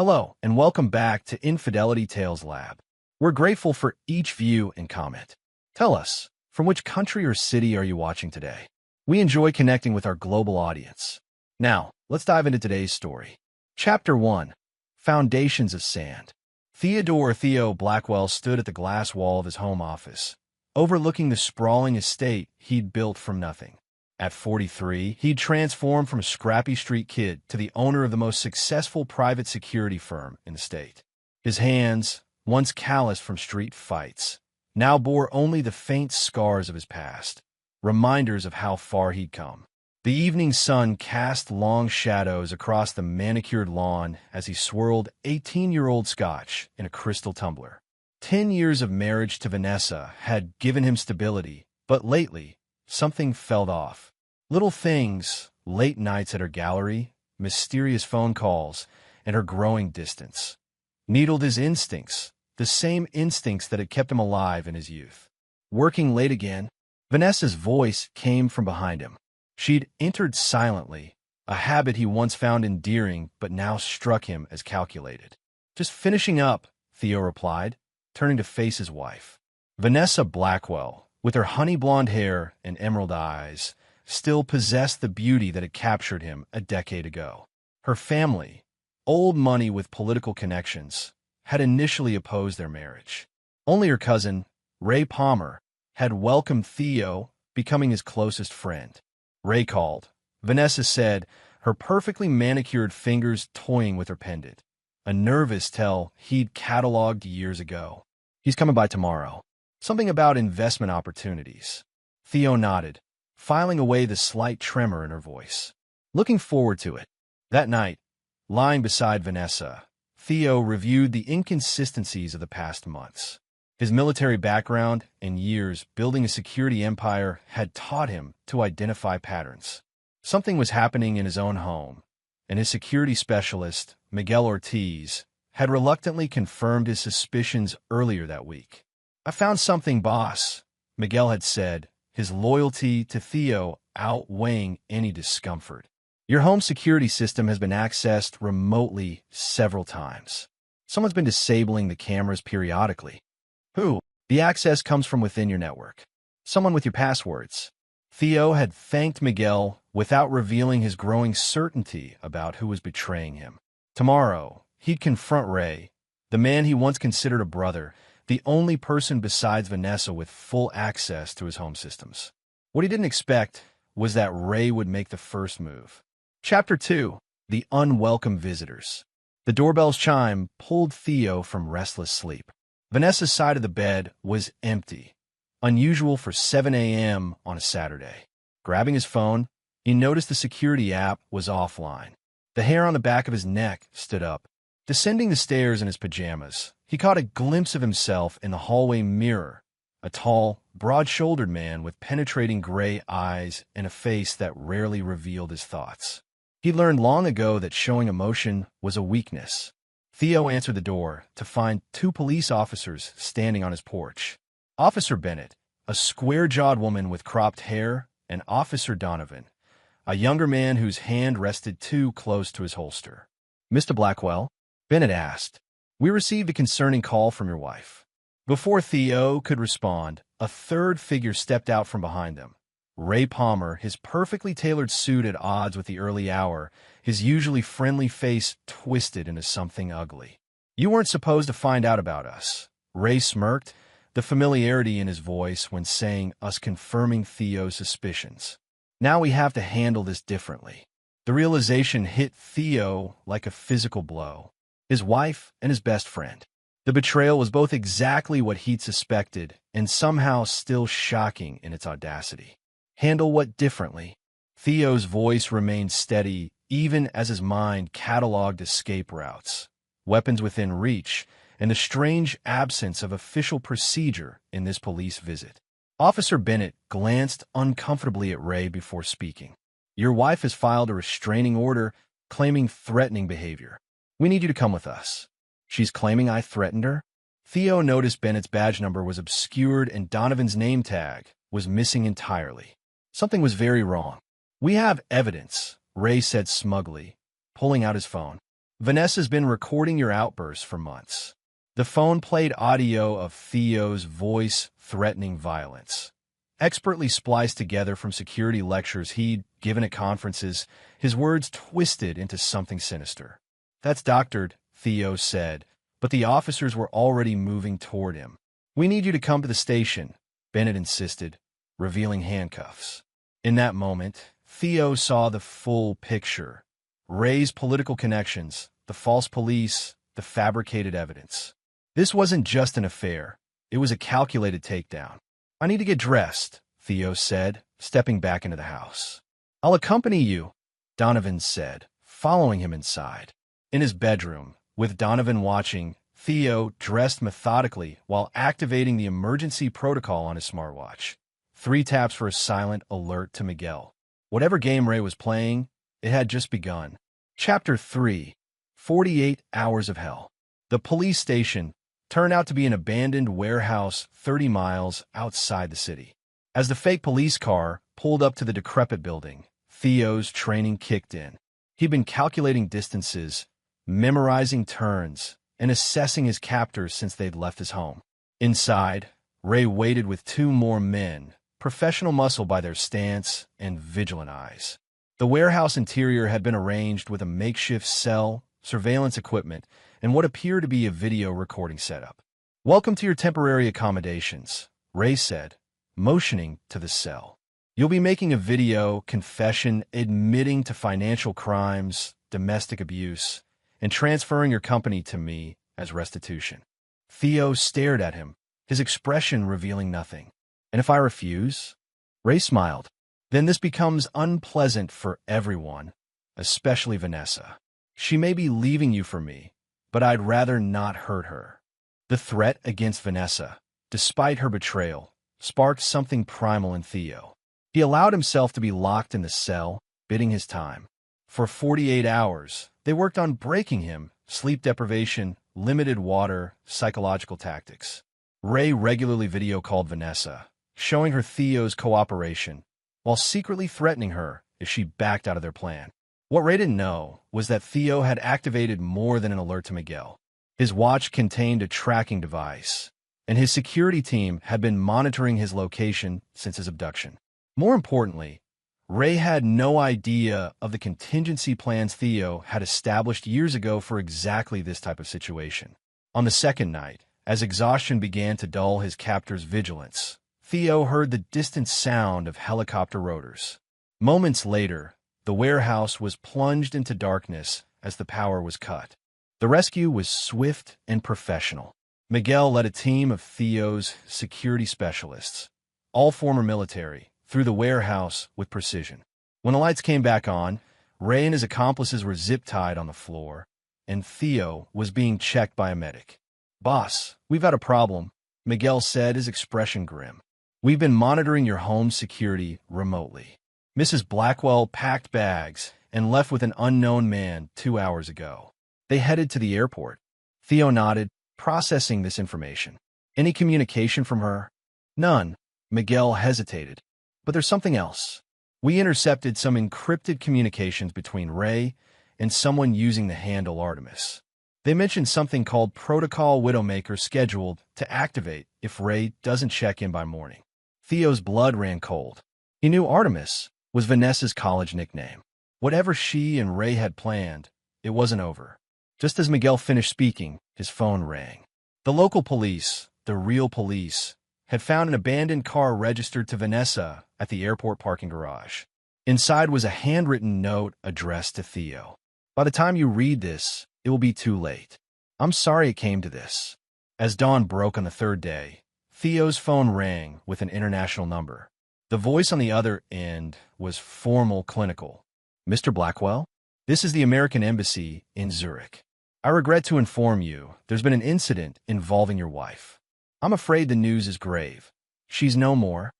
Hello, and welcome back to Infidelity Tales Lab. We're grateful for each view and comment. Tell us, from which country or city are you watching today? We enjoy connecting with our global audience. Now, let's dive into today's story. Chapter 1. Foundations of Sand. Theo Blackwell stood at the glass wall of his home office, overlooking the sprawling estate he'd built from nothing. At 43, he'd transformed from a scrappy street kid to the owner of the most successful private security firm in the state. His hands, once calloused from street fights, now bore only the faint scars of his past, reminders of how far he'd come. The evening sun cast long shadows across the manicured lawn as he swirled 18-year-old scotch in a crystal tumbler. 10 years of marriage to Vanessa had given him stability, but lately, something fell off. Little things, late nights at her gallery, mysterious phone calls, and her growing distance, needled his instincts, the same instincts that had kept him alive in his youth. Working late again, Vanessa's voice came from behind him. She'd entered silently, a habit he once found endearing but now struck him as calculated. "Just finishing up," Theo replied, turning to face his wife. Vanessa Blackwell, with her honey-blonde hair and emerald eyes, still possessed the beauty that had captured him a decade ago. Her family, old money with political connections, had initially opposed their marriage. Only her cousin, Ray Palmer, had welcomed Theo, becoming his closest friend. Ray called, Vanessa said, her perfectly manicured fingers toying with her pendant, a nervous tell he'd cataloged years ago. "He's coming by tomorrow. Something about investment opportunities." Theo nodded, filing away the slight tremor in her voice. Looking forward to it. That night, lying beside Vanessa, Theo reviewed the inconsistencies of the past months. His military background and years building a security empire had taught him to identify patterns. Something was happening in his own home, and his security specialist, Miguel Ortiz, had reluctantly confirmed his suspicions earlier that week. "I found something, boss," Miguel had said, his loyalty to Theo outweighing any discomfort. "Your home security system has been accessed remotely several times. Someone's been disabling the cameras periodically." "Who?" "The access comes from within your network. Someone with your passwords." Theo had thanked Miguel without revealing his growing certainty about who was betraying him. Tomorrow, he'd confront Ray, the man he once considered a brother, the only person besides Vanessa with full access to his home systems. What he didn't expect was that Ray would make the first move. Chapter 2. The Unwelcome Visitors. The doorbell's chime pulled Theo from restless sleep. Vanessa's side of the bed was empty, unusual for 7 a.m. on a Saturday. Grabbing his phone, he noticed the security app was offline. The hair on the back of his neck stood up. Descending the stairs in his pajamas, he caught a glimpse of himself in the hallway mirror, a tall, broad-shouldered man with penetrating gray eyes and a face that rarely revealed his thoughts. He learned long ago that showing emotion was a weakness. Theo answered the door to find 2 police officers standing on his porch. Officer Bennett, a square-jawed woman with cropped hair, and Officer Donovan, a younger man whose hand rested too close to his holster. "Mr. Blackwell?" Bennett asked. "We received a concerning call from your wife." Before Theo could respond, a third figure stepped out from behind them. Ray Palmer, his perfectly tailored suit at odds with the early hour, his usually friendly face twisted into something ugly. "You weren't supposed to find out about us." Ray smirked, the familiarity in his voice when saying us confirming Theo's suspicions. "Now we have to handle this differently." The realization hit Theo like a physical blow. His wife and his best friend. The betrayal was both exactly what he'd suspected and somehow still shocking in its audacity. Handle what differently? Theo's voice remained steady even as his mind cataloged escape routes, weapons within reach, and the strange absence of official procedure in this police visit. Officer Bennett glanced uncomfortably at Ray before speaking. "Your wife has filed a restraining order claiming threatening behavior. We need you to come with us." "She's claiming I threatened her?" Theo noticed Bennett's badge number was obscured and Donovan's name tag was missing entirely. Something was very wrong. "We have evidence," Ray said smugly, pulling out his phone. Vanessa's been recording your outbursts for months. The phone played audio of Theo's voice threatening violence. Expertly spliced together from security lectures he'd given at conferences, his words twisted into something sinister. "That's doctored," Theo said, but the officers were already moving toward him. "We need you to come to the station," Bennett insisted, revealing handcuffs. In that moment, Theo saw the full picture. Ray's political connections, the false police, the fabricated evidence. This wasn't just an affair. It was a calculated takedown. "I need to get dressed," Theo said, stepping back into the house. "I'll accompany you," Donovan said, following him inside. In his bedroom, with Donovan watching, Theo dressed methodically while activating the emergency protocol on his smartwatch. 3 taps for a silent alert to Miguel. Whatever game Ray was playing, it had just begun. Chapter 3: 48 Hours of Hell. The police station turned out to be an abandoned warehouse 30 miles outside the city. As the fake police car pulled up to the decrepit building, Theo's training kicked in. He'd been calculating distances, memorizing turns, and assessing his captors since they'd left his home. Inside, Ray waited with 2 more men, professional muscle by their stance and vigilant eyes. The warehouse interior had been arranged with a makeshift cell, surveillance equipment, and what appeared to be a video recording setup. "Welcome to your temporary accommodations," Ray said, motioning to the cell. "You'll be making a video confession admitting to financial crimes, domestic abuse, and transferring your company to me as restitution." Theo stared at him, his expression revealing nothing. "And if I refuse?" Ray smiled. "Then this becomes unpleasant for everyone, especially Vanessa. She may be leaving you for me, but I'd rather not hurt her." The threat against Vanessa, despite her betrayal, sparked something primal in Theo. He allowed himself to be locked in the cell, biding his time. For 48 hours, they worked on breaking him: sleep deprivation, limited water, psychological tactics. Ray regularly video called Vanessa, showing her Theo's cooperation, while secretly threatening her if she backed out of their plan. What Ray didn't know was that Theo had activated more than an alert to Miguel. His watch contained a tracking device, and his security team had been monitoring his location since his abduction. More importantly, Ray had no idea of the contingency plans Theo had established years ago for exactly this type of situation. On the second night, as exhaustion began to dull his captor's vigilance, Theo heard the distant sound of helicopter rotors. Moments later, the warehouse was plunged into darkness as the power was cut. The rescue was swift and professional. Miguel led a team of Theo's security specialists, all former military, through the warehouse with precision. When the lights came back on, Ray and his accomplices were zip-tied on the floor, and Theo was being checked by a medic. "Boss, we've had a problem," Miguel said, his expression grim. "We've been monitoring your home security remotely. Mrs. Blackwell packed bags and left with an unknown man 2 hours ago. They headed to the airport." Theo nodded, processing this information. "Any communication from her?" "None." Miguel hesitated. "But there's something else. We intercepted some encrypted communications between Ray and someone using the handle Artemis. They mentioned something called Protocol Widowmaker scheduled to activate if Ray doesn't check in by morning." Theo's blood ran cold. He knew Artemis was Vanessa's college nickname. Whatever she and Ray had planned, it wasn't over. Just as Miguel finished speaking, his phone rang. The local police, the real police, had found an abandoned car registered to Vanessa at the airport parking garage. Inside was a handwritten note addressed to Theo. "By the time you read this, it will be too late. I'm sorry it came to this." As dawn broke on the 3rd day, Theo's phone rang with an international number. The voice on the other end was formal, clinical. "Mr. Blackwell, this is the American Embassy in Zurich. I regret to inform you there's been an incident involving your wife. I'm afraid the news is grave. She's no more."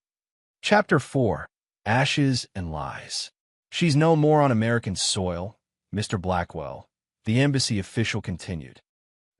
Chapter 4: Ashes and Lies. "She's no more on American soil, Mr. Blackwell," the embassy official continued.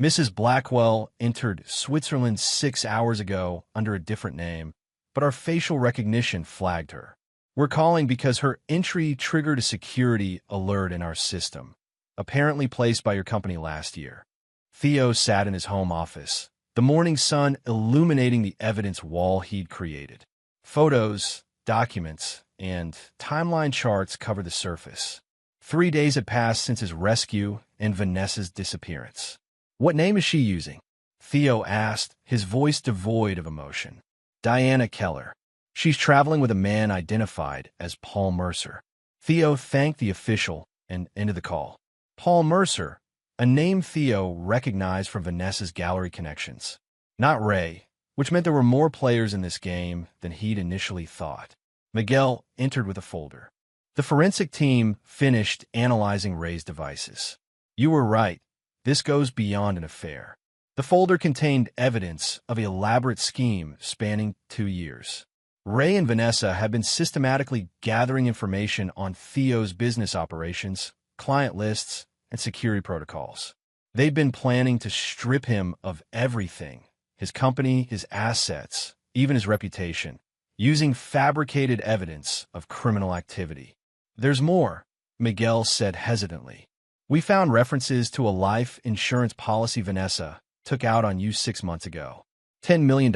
"Mrs. Blackwell entered Switzerland 6 hours ago under a different name, but our facial recognition flagged her. We're calling because her entry triggered a security alert in our system. apparently placed by your company last year. Theo sat in his home office, the morning sun illuminating the evidence wall he'd created. Photos, documents, and timeline charts covered the surface. 3 days had passed since his rescue and Vanessa's disappearance. What name is she using? Theo asked, his voice devoid of emotion. Diana Keller. She's traveling with a man identified as Paul Mercer. Theo thanked the official and ended the call. Paul Mercer, a name Theo recognized from Vanessa's gallery connections. Not Ray, which meant there were more players in this game than he'd initially thought. Miguel entered with a folder. The forensic team finished analyzing Ray's devices. You were right. This goes beyond an affair. The folder contained evidence of an elaborate scheme spanning 2 years. Ray and Vanessa had been systematically gathering information on Theo's business operations, client lists, and security protocols. They'd been planning to strip him of everything, his company, his assets, even his reputation, using fabricated evidence of criminal activity. There's more, Miguel said hesitantly. We found references to a life insurance policy Vanessa took out on you 6 months ago. $10 million.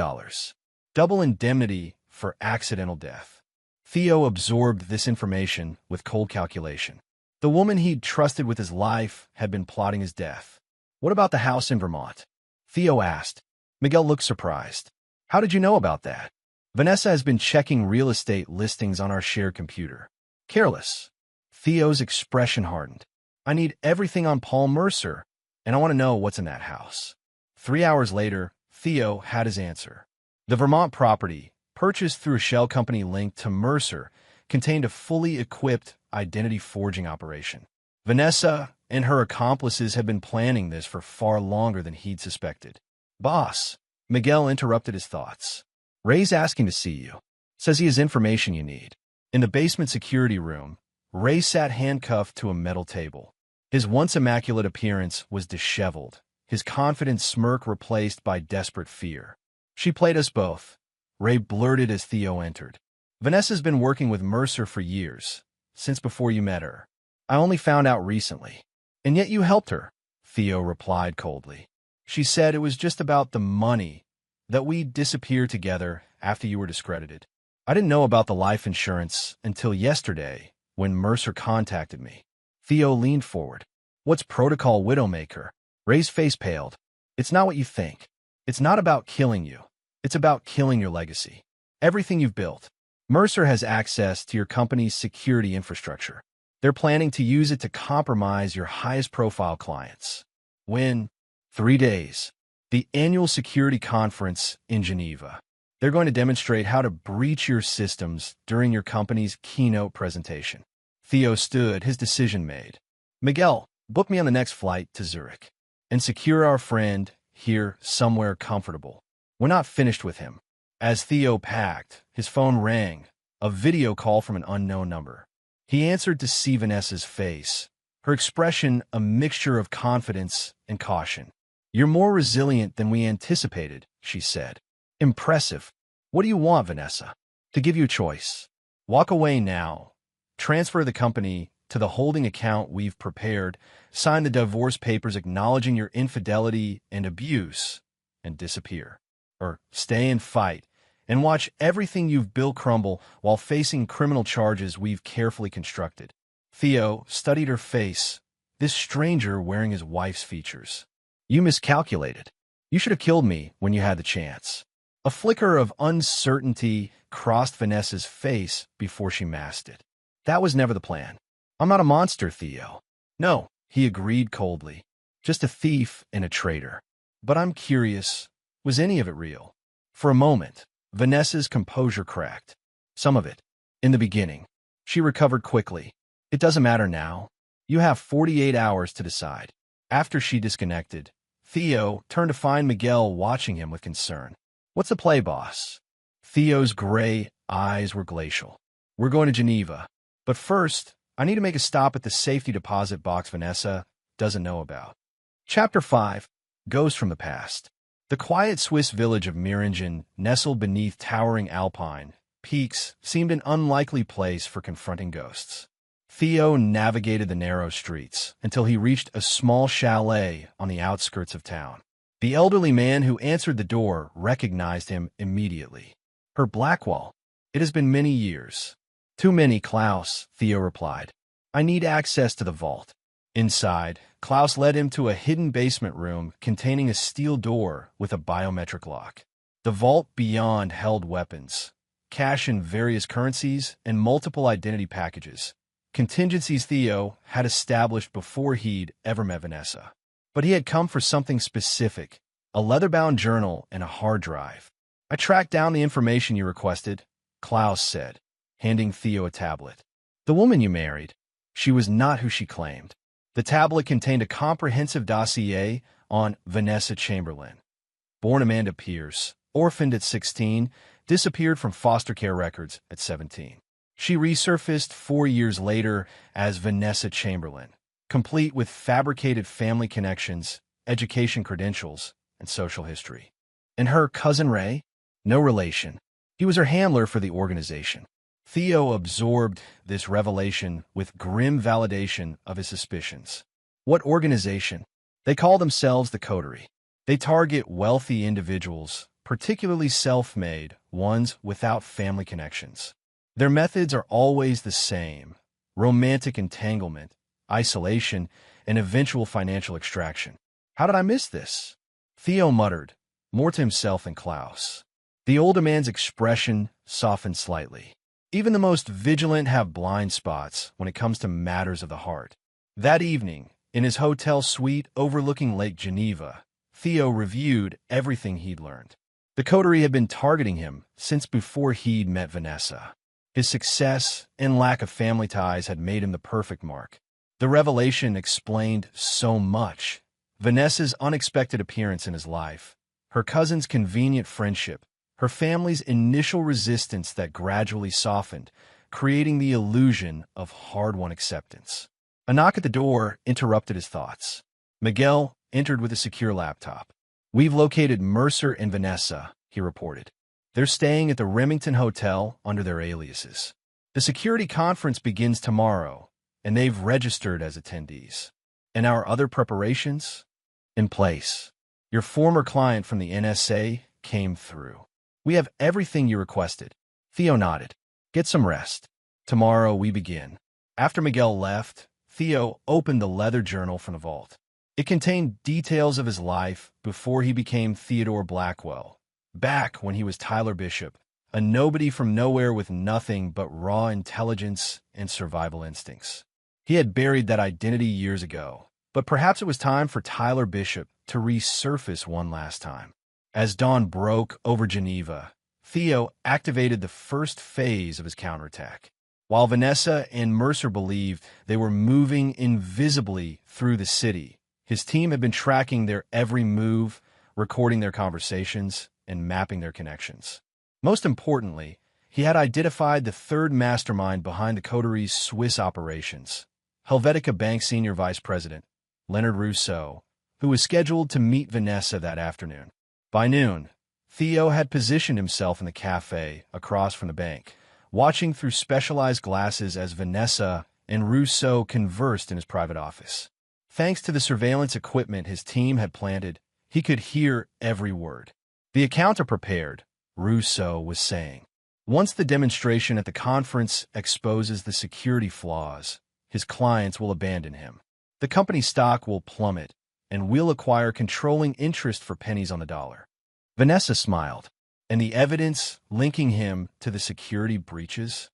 Double indemnity for accidental death. Theo absorbed this information with cold calculation. The woman he'd trusted with his life had been plotting his death. What about the house in Vermont? Theo asked. Miguel looked surprised. How did you know about that? Vanessa has been checking real estate listings on our shared computer. Careless. Theo's expression hardened. I need everything on Paul Mercer, and I want to know what's in that house. 3 hours later, Theo had his answer. The Vermont property, purchased through a shell company linked to Mercer, contained a fully equipped identity forging operation. Vanessa and her accomplices had been planning this for far longer than he'd suspected. Boss, Miguel interrupted his thoughts. Ray's asking to see you. Says he has information you need. In the basement security room, Ray sat handcuffed to a metal table. His once immaculate appearance was disheveled, his confident smirk replaced by desperate fear. She played us both, Ray blurted as Theo entered. Vanessa's been working with Mercer for years, since before you met her. I only found out recently. And yet you helped her, Theo replied coldly. She said it was just about the money, that we'd disappear together after you were discredited. I didn't know about the life insurance until yesterday, when Mercer contacted me. Theo leaned forward. What's protocol Widowmaker? Ray's face paled. It's not what you think. It's not about killing you. It's about killing your legacy. Everything you've built. Mercer has access to your company's security infrastructure. They're planning to use it to compromise your highest profile clients. When? 3 days. The annual security conference in Geneva. They're going to demonstrate how to breach your systems during your company's keynote presentation. Theo stood, his decision made. Miguel, book me on the next flight to Zurich. And secure our friend here somewhere comfortable. We're not finished with him. As Theo packed, his phone rang, a video call from an unknown number. He answered to see Vanessa's face, her expression a mixture of confidence and caution. You're more resilient than we anticipated, she said. Impressive. What do you want, Vanessa? To give you a choice. Walk away now. Transfer the company to the holding account we've prepared, sign the divorce papers acknowledging your infidelity and abuse, and disappear. Or stay and fight, and watch everything you've built crumble while facing criminal charges we've carefully constructed. Theo studied her face, this stranger wearing his wife's features. You miscalculated. You should have killed me when you had the chance. A flicker of uncertainty crossed Vanessa's face before she masked it. That was never the plan. I'm not a monster, Theo. No, he agreed coldly. Just a thief and a traitor. But I'm curious, was any of it real? For a moment, Vanessa's composure cracked. Some of it. In the beginning. She recovered quickly. It doesn't matter now. You have 48 hours to decide. After she disconnected, Theo turned to find Miguel watching him with concern. What's the play, boss? Theo's gray eyes were glacial. We're going to Geneva. But first, I need to make a stop at the safety deposit box Vanessa doesn't know about. Chapter 5. Ghosts from the Past. The quiet Swiss village of Meiringen, nestled beneath towering alpine peaks, seemed an unlikely place for confronting ghosts. Theo navigated the narrow streets until he reached a small chalet on the outskirts of town. The elderly man who answered the door recognized him immediately. "Herr Blackwell, it has been many years." "Too many, Klaus," Theo replied. "I need access to the vault." Inside, Klaus led him to a hidden basement room containing a steel door with a biometric lock. The vault beyond held weapons, cash in various currencies, and multiple identity packages. Contingencies Theo had established before he'd ever met Vanessa. But he had come for something specific, a leather-bound journal and a hard drive. "I tracked down the information you requested," Klaus said, handing Theo a tablet. "The woman you married, she was not who she claimed." The tablet contained a comprehensive dossier on Vanessa Chamberlain. Born Amanda Pierce, orphaned at 16, disappeared from foster care records at 17. She resurfaced 4 years later as Vanessa Chamberlain, complete with fabricated family connections, education credentials, and social history. And her cousin Ray? No relation. He was her handler for the organization. Theo absorbed this revelation with grim validation of his suspicions. What organization? They call themselves the Coterie. They target wealthy individuals, particularly self-made ones without family connections. Their methods are always the same: romantic entanglement, isolation, and eventual financial extraction. "How did I miss this?" Theo muttered, more to himself than Klaus. The older man's expression softened slightly. Even the most vigilant have blind spots when it comes to matters of the heart. That evening, in his hotel suite overlooking Lake Geneva, Theo reviewed everything he'd learned. The Coterie had been targeting him since before he'd met Vanessa. His success and lack of family ties had made him the perfect mark. The revelation explained so much. Vanessa's unexpected appearance in his life, her cousin's convenient friendship, her family's initial resistance that gradually softened, creating the illusion of hard-won acceptance. A knock at the door interrupted his thoughts. Miguel entered with a secure laptop. "We've located Mercer and Vanessa," he reported. "They're staying at the Remington Hotel under their aliases. The security conference begins tomorrow, and they've registered as attendees. And our other preparations? In place. Your former client from the NSA came through. We have everything you requested." Theo nodded. "Get some rest. Tomorrow we begin." After Miguel left, Theo opened the leather journal from the vault. It contained details of his life before he became Theodore Blackwell, back when he was Tyler Bishop, a nobody from nowhere with nothing but raw intelligence and survival instincts. He had buried that identity years ago, but perhaps it was time for Tyler Bishop to resurface one last time. As dawn broke over Geneva, Theo activated the first phase of his counterattack. While Vanessa and Mercer believed they were moving invisibly through the city, his team had been tracking their every move, recording their conversations, and mapping their connections. Most importantly, he had identified the third mastermind behind the Coterie's Swiss operations, Helvetica Bank Senior Vice President, Leonard Rousseau, who was scheduled to meet Vanessa that afternoon. By noon, Theo had positioned himself in the cafe across from the bank, watching through specialized glasses as Vanessa and Rousseau conversed in his private office. Thanks to the surveillance equipment his team had planted, he could hear every word. "The account are prepared," Rousseau was saying. "Once the demonstration at the conference exposes the security flaws, his clients will abandon him. The company's stock will plummet, and we'll acquire controlling interest for pennies on the dollar." Vanessa smiled. "And the evidence linking him to the security breaches?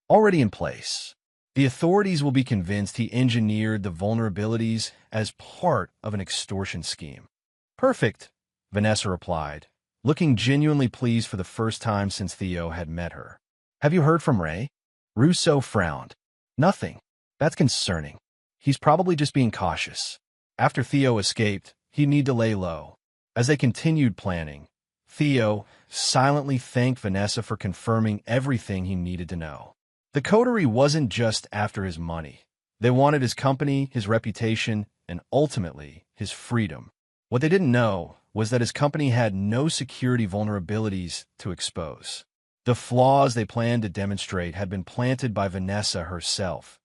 Already in place. The authorities will be convinced he engineered the vulnerabilities as part of an extortion scheme." "Perfect," Vanessa replied, looking genuinely pleased for the first time since Theo had met her. "Have you heard from Ray?" Rousseau frowned. "Nothing. That's concerning. He's probably just being cautious. After Theo escaped, he'd need to lay low." As they continued planning, Theo silently thanked Vanessa for confirming everything he needed to know. The Coterie wasn't just after his money. They wanted his company, his reputation, and ultimately, his freedom. What they didn't know was that his company had no security vulnerabilities to expose. The flaws they planned to demonstrate had been planted by Vanessa herself,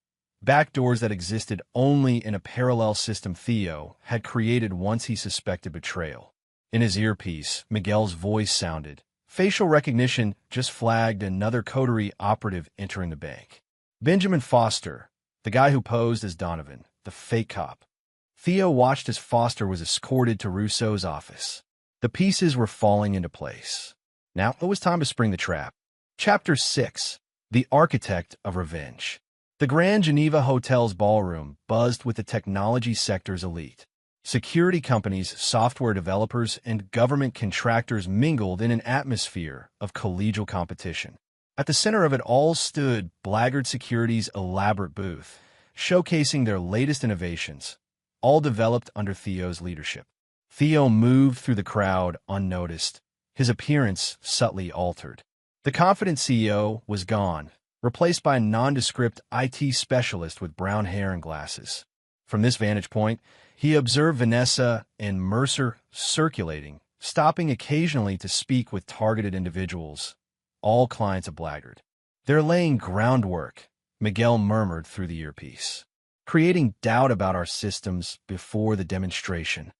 backdoors that existed only in a parallel system Theo had created once he suspected betrayal. In his earpiece, Miguel's voice sounded. Facial recognition just flagged another coterie operative entering the bank. Benjamin Foster, the guy who posed as Donovan, the fake cop. Theo watched as Foster was escorted to Rousseau's office. The pieces were falling into place. Now it was time to spring the trap. Chapter 6. The Architect of Revenge. The Grand Geneva Hotel's ballroom buzzed with the technology sector's elite. Security companies, software developers, and government contractors mingled in an atmosphere of collegial competition. At the center of it all stood Blackguard Security's elaborate booth, showcasing their latest innovations, all developed under Theo's leadership. Theo moved through the crowd unnoticed, his appearance subtly altered. The confident CEO was gone, replaced by a nondescript IT specialist with brown hair and glasses. From this vantage point, he observed Vanessa and Mercer circulating, stopping occasionally to speak with targeted individuals, all clients of Blackguard. "They're laying groundwork," Miguel murmured through the earpiece, "creating doubt about our systems before the demonstration."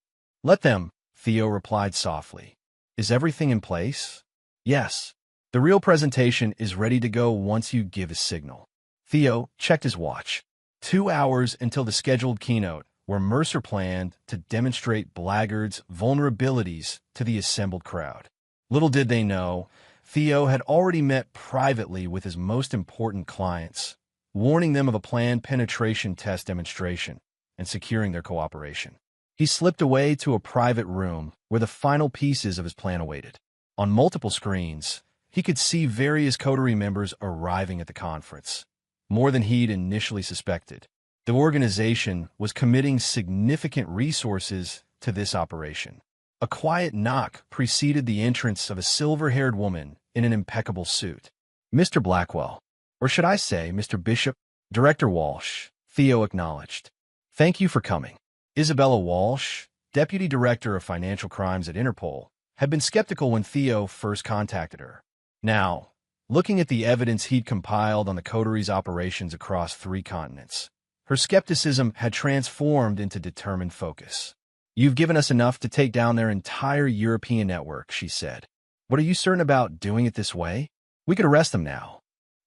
"Let them," Theo replied softly. "Is everything in place?" "Yes. The real presentation is ready to go once you give a signal." Theo checked his watch. 2 hours until the scheduled keynote, where Mercer planned to demonstrate Blackguard's vulnerabilities to the assembled crowd. Little did they know, Theo had already met privately with his most important clients, warning them of a planned penetration test demonstration and securing their cooperation. He slipped away to a private room where the final pieces of his plan awaited. On multiple screens, he could see various coterie members arriving at the conference, more than he'd initially suspected. The organization was committing significant resources to this operation. A quiet knock preceded the entrance of a silver-haired woman in an impeccable suit. "Mr. Blackwell, or should I say Mr. Bishop?" "Director Walsh," Theo acknowledged. "Thank you for coming." Isabella Walsh, Deputy Director of Financial Crimes at Interpol, had been skeptical when Theo first contacted her. Now, looking at the evidence he'd compiled on the coterie's operations across 3 continents, her skepticism had transformed into determined focus. "You've given us enough to take down their entire European network," she said. "But are you certain about doing it this way? We could arrest them now."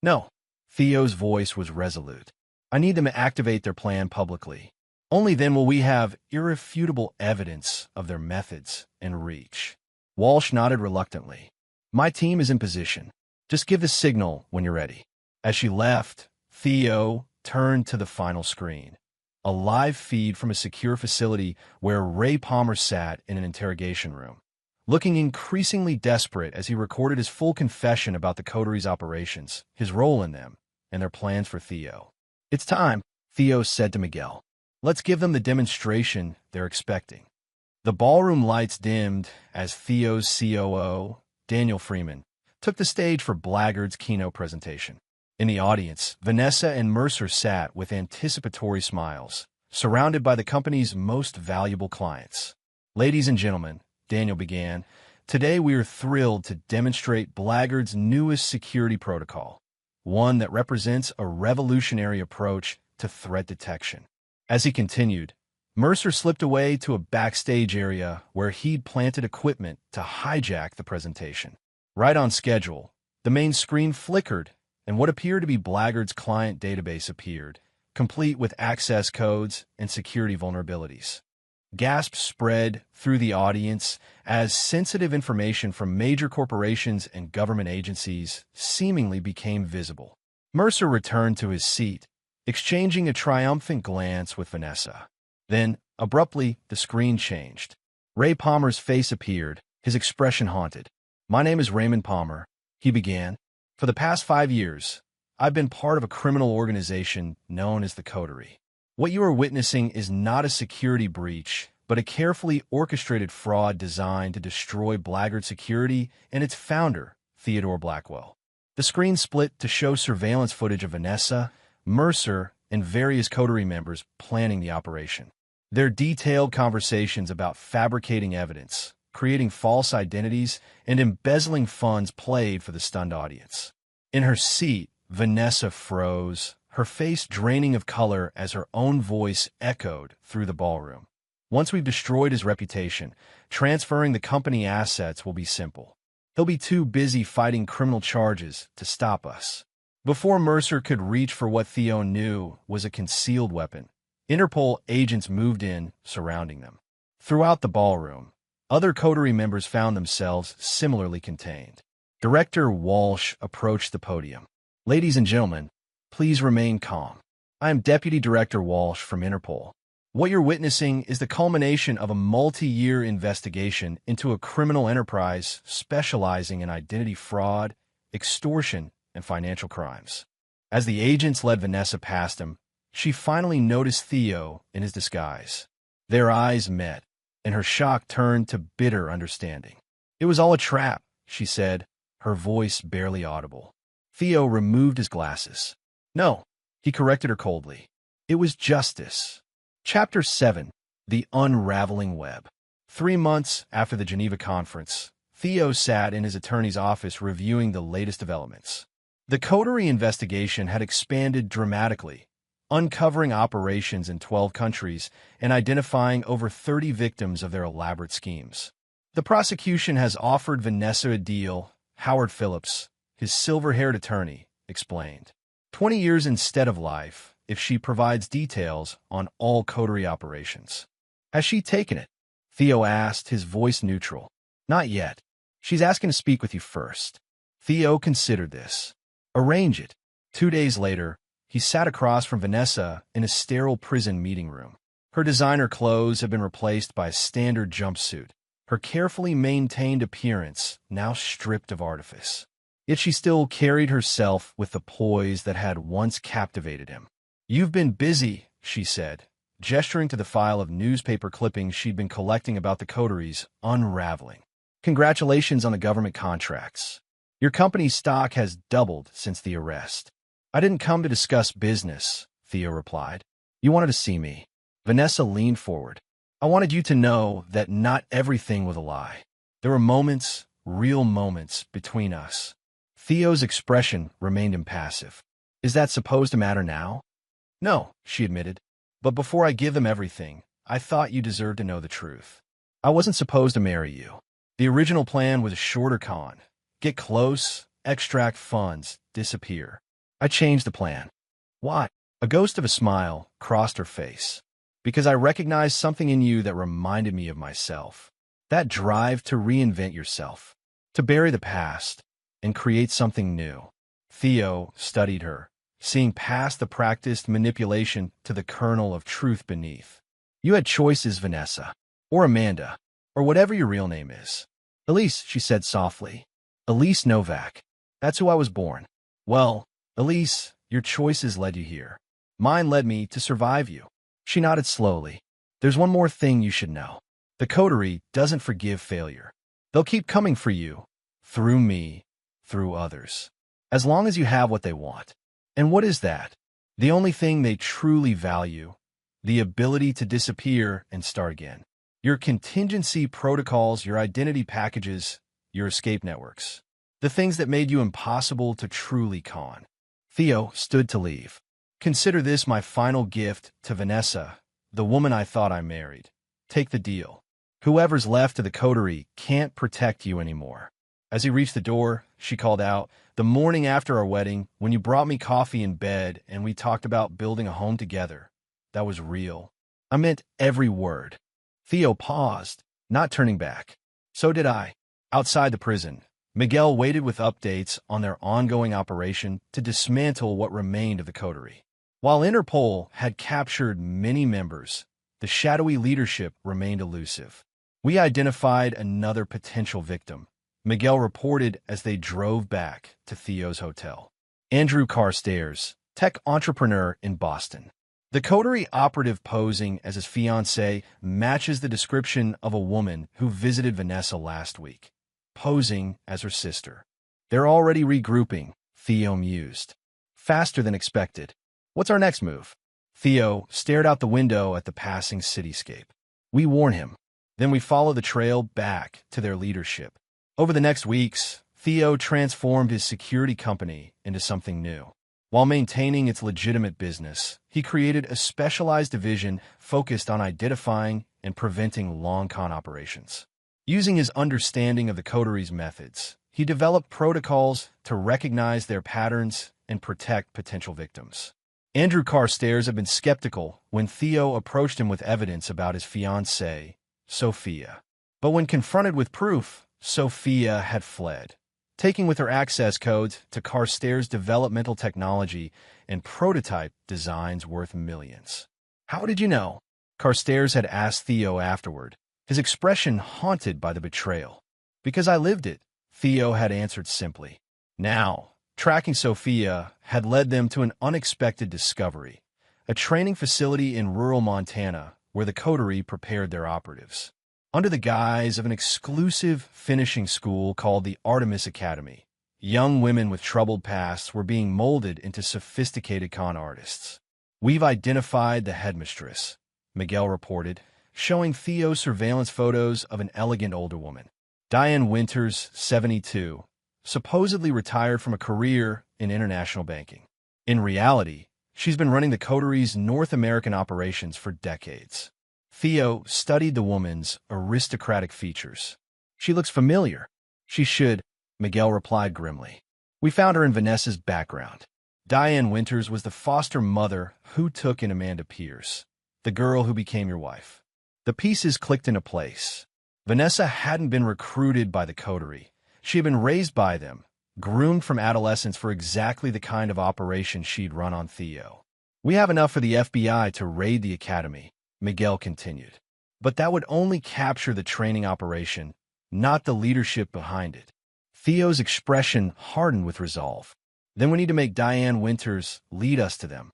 "No." Theo's voice was resolute. "I need them to activate their plan publicly. Only then will we have irrefutable evidence of their methods and reach." Walsh nodded reluctantly. "My team is in position. Just give the signal when you're ready." As she left, Theo turned to the final screen, a live feed from a secure facility where Ray Palmer sat in an interrogation room, looking increasingly desperate as he recorded his full confession about the coterie's operations, his role in them, and their plans for Theo. "It's time," Theo said to Miguel. "Let's give them the demonstration they're expecting." The ballroom lights dimmed as Theo's COO, Daniel Freeman, took the stage for Blackguard's keynote presentation. In the audience, Vanessa and Mercer sat with anticipatory smiles, surrounded by the company's most valuable clients. "Ladies and gentlemen," Daniel began, "today we are thrilled to demonstrate Blackguard's newest security protocol, one that represents a revolutionary approach to threat detection." As he continued, Mercer slipped away to a backstage area where he'd planted equipment to hijack the presentation. Right on schedule, the main screen flickered, and what appeared to be Blackguard's client database appeared, complete with access codes and security vulnerabilities. Gasps spread through the audience as sensitive information from major corporations and government agencies seemingly became visible. Mercer returned to his seat, exchanging a triumphant glance with Vanessa. Then, abruptly, the screen changed. Ray Palmer's face appeared, his expression haunted. "My name is Raymond Palmer," he began. "For the past 5 years, I've been part of a criminal organization known as the Coterie. What you are witnessing is not a security breach, but a carefully orchestrated fraud designed to destroy Blackguard Security and its founder, Theodore Blackwell." The screen split to show surveillance footage of Vanessa, Mercer, and various coterie members planning the operation. Their detailed conversations about fabricating evidence, creating false identities, and embezzling funds played for the stunned audience. In her seat, Vanessa froze, her face draining of color as her own voice echoed through the ballroom. Once we've destroyed his reputation, transferring the company assets will be simple. He'll be too busy fighting criminal charges to stop us. Before Mercer could reach for what Theo knew was a concealed weapon, Interpol agents moved in, surrounding them. Throughout the ballroom, other coterie members found themselves similarly contained. Director Walsh approached the podium. "Ladies and gentlemen, please remain calm. I am Deputy Director Walsh from Interpol. What you're witnessing is the culmination of a multi-year investigation into a criminal enterprise specializing in identity fraud, extortion, and financial crimes." As the agents led Vanessa past him, she finally noticed Theo in his disguise. Their eyes met, and her shock turned to bitter understanding. "It was all a trap," she said, her voice barely audible. Theo removed his glasses. "No," he corrected her coldly. "It was justice." Chapter 7. The Unraveling Web. 3 months after the Geneva conference, Theo sat in his attorney's office reviewing the latest developments. The coterie investigation had expanded dramatically, uncovering operations in 12 countries and identifying over 30 victims of their elaborate schemes. "The prosecution has offered Vanessa a deal," Howard Phillips, his silver-haired attorney, explained. 20 years instead of life, if she provides details on all coterie operations. "Has she taken it?" Theo asked, his voice neutral. "Not yet. She's asking to speak with you first." Theo considered this. "Arrange it." 2 days later, he sat across from Vanessa in a sterile prison meeting room. Her designer clothes had been replaced by a standard jumpsuit, her carefully maintained appearance now stripped of artifice. Yet she still carried herself with the poise that had once captivated him. "You've been busy," she said, gesturing to the file of newspaper clippings she'd been collecting about the coteries unraveling. "Congratulations on the government contracts. Your company's stock has doubled since the arrest." "I didn't come to discuss business," Theo replied. "You wanted to see me." Vanessa leaned forward. "I wanted you to know that not everything was a lie. There were moments, real moments, between us." Theo's expression remained impassive. "Is that supposed to matter now?" "No," she admitted. "But before I give them everything, I thought you deserved to know the truth. I wasn't supposed to marry you. The original plan was a shorter con. Get close, extract funds, disappear. I changed the plan." "Why?" A ghost of a smile crossed her face. "Because I recognized something in you that reminded me of myself. That drive to reinvent yourself, to bury the past, and create something new." Theo studied her, seeing past the practiced manipulation to the kernel of truth beneath. "You had choices, Vanessa, or Amanda, or whatever your real name is." "Elise," she said softly. "Elise Novak. That's who I was born." "Well, Elise, your choices led you here. Mine led me to survive you." She nodded slowly. "There's one more thing you should know. The coterie doesn't forgive failure. They'll keep coming for you, through me, through others, as long as you have what they want." "And what is that?" "The only thing they truly value, the ability to disappear and start again. Your contingency protocols, your identity packages, your escape networks. The things that made you impossible to truly con." Theo stood to leave. "Consider this my final gift to Vanessa, the woman I thought I married. Take the deal. Whoever's left of the coterie can't protect you anymore." As he reached the door, she called out, "The morning after our wedding, when you brought me coffee in bed and we talked about building a home together, that was real. I meant every word." Theo paused, not turning back. "So did I." Outside the prison, Miguel waited with updates on their ongoing operation to dismantle what remained of the coterie. While Interpol had captured many members, the shadowy leadership remained elusive. "We identified another potential victim," Miguel reported as they drove back to Theo's hotel. "Andrew Carstairs, tech entrepreneur in Boston. The coterie operative posing as his fiancée matches the description of a woman who visited Vanessa last week, posing as her sister. They're already regrouping," Theo mused. "Faster than expected. What's our next move?" Theo stared out the window at the passing cityscape. "We warn him. Then we follow the trail back to their leadership." Over the next weeks, Theo transformed his security company into something new. While maintaining its legitimate business, he created a specialized division focused on identifying and preventing long-con operations. Using his understanding of the coteries' methods, he developed protocols to recognize their patterns and protect potential victims. Andrew Carstairs had been skeptical when Theo approached him with evidence about his fiancée, Sophia. But when confronted with proof, Sophia had fled, taking with her access codes to Carstairs' developmental technology and prototype designs worth millions. "How did you know?" Carstairs had asked Theo afterward, his expression haunted by the betrayal. "Because I lived it," Theo had answered simply. Now, tracking Sophia had led them to an unexpected discovery, a training facility in rural Montana where the coterie prepared their operatives. Under the guise of an exclusive finishing school called the Artemis Academy, young women with troubled pasts were being molded into sophisticated con artists. "We've identified the headmistress," Miguel reported, showing Theo surveillance photos of an elegant older woman. Diane Winters, 72, supposedly retired from a career in international banking. In reality, she's been running the coterie's North American operations for decades. Theo studied the woman's aristocratic features. "She looks familiar." "She should," Miguel replied grimly. "We found her in Vanessa's background." Diane Winters was the foster mother who took in Amanda Pierce, the girl who became your wife. The pieces clicked into place. Vanessa hadn't been recruited by the coterie. She had been raised by them, groomed from adolescence for exactly the kind of operation she'd run on Theo. "We have enough for the FBI to raid the academy," Miguel continued. "But that would only capture the training operation, not the leadership behind it." Theo's expression hardened with resolve. "Then we need to make Diane Winters lead us to them."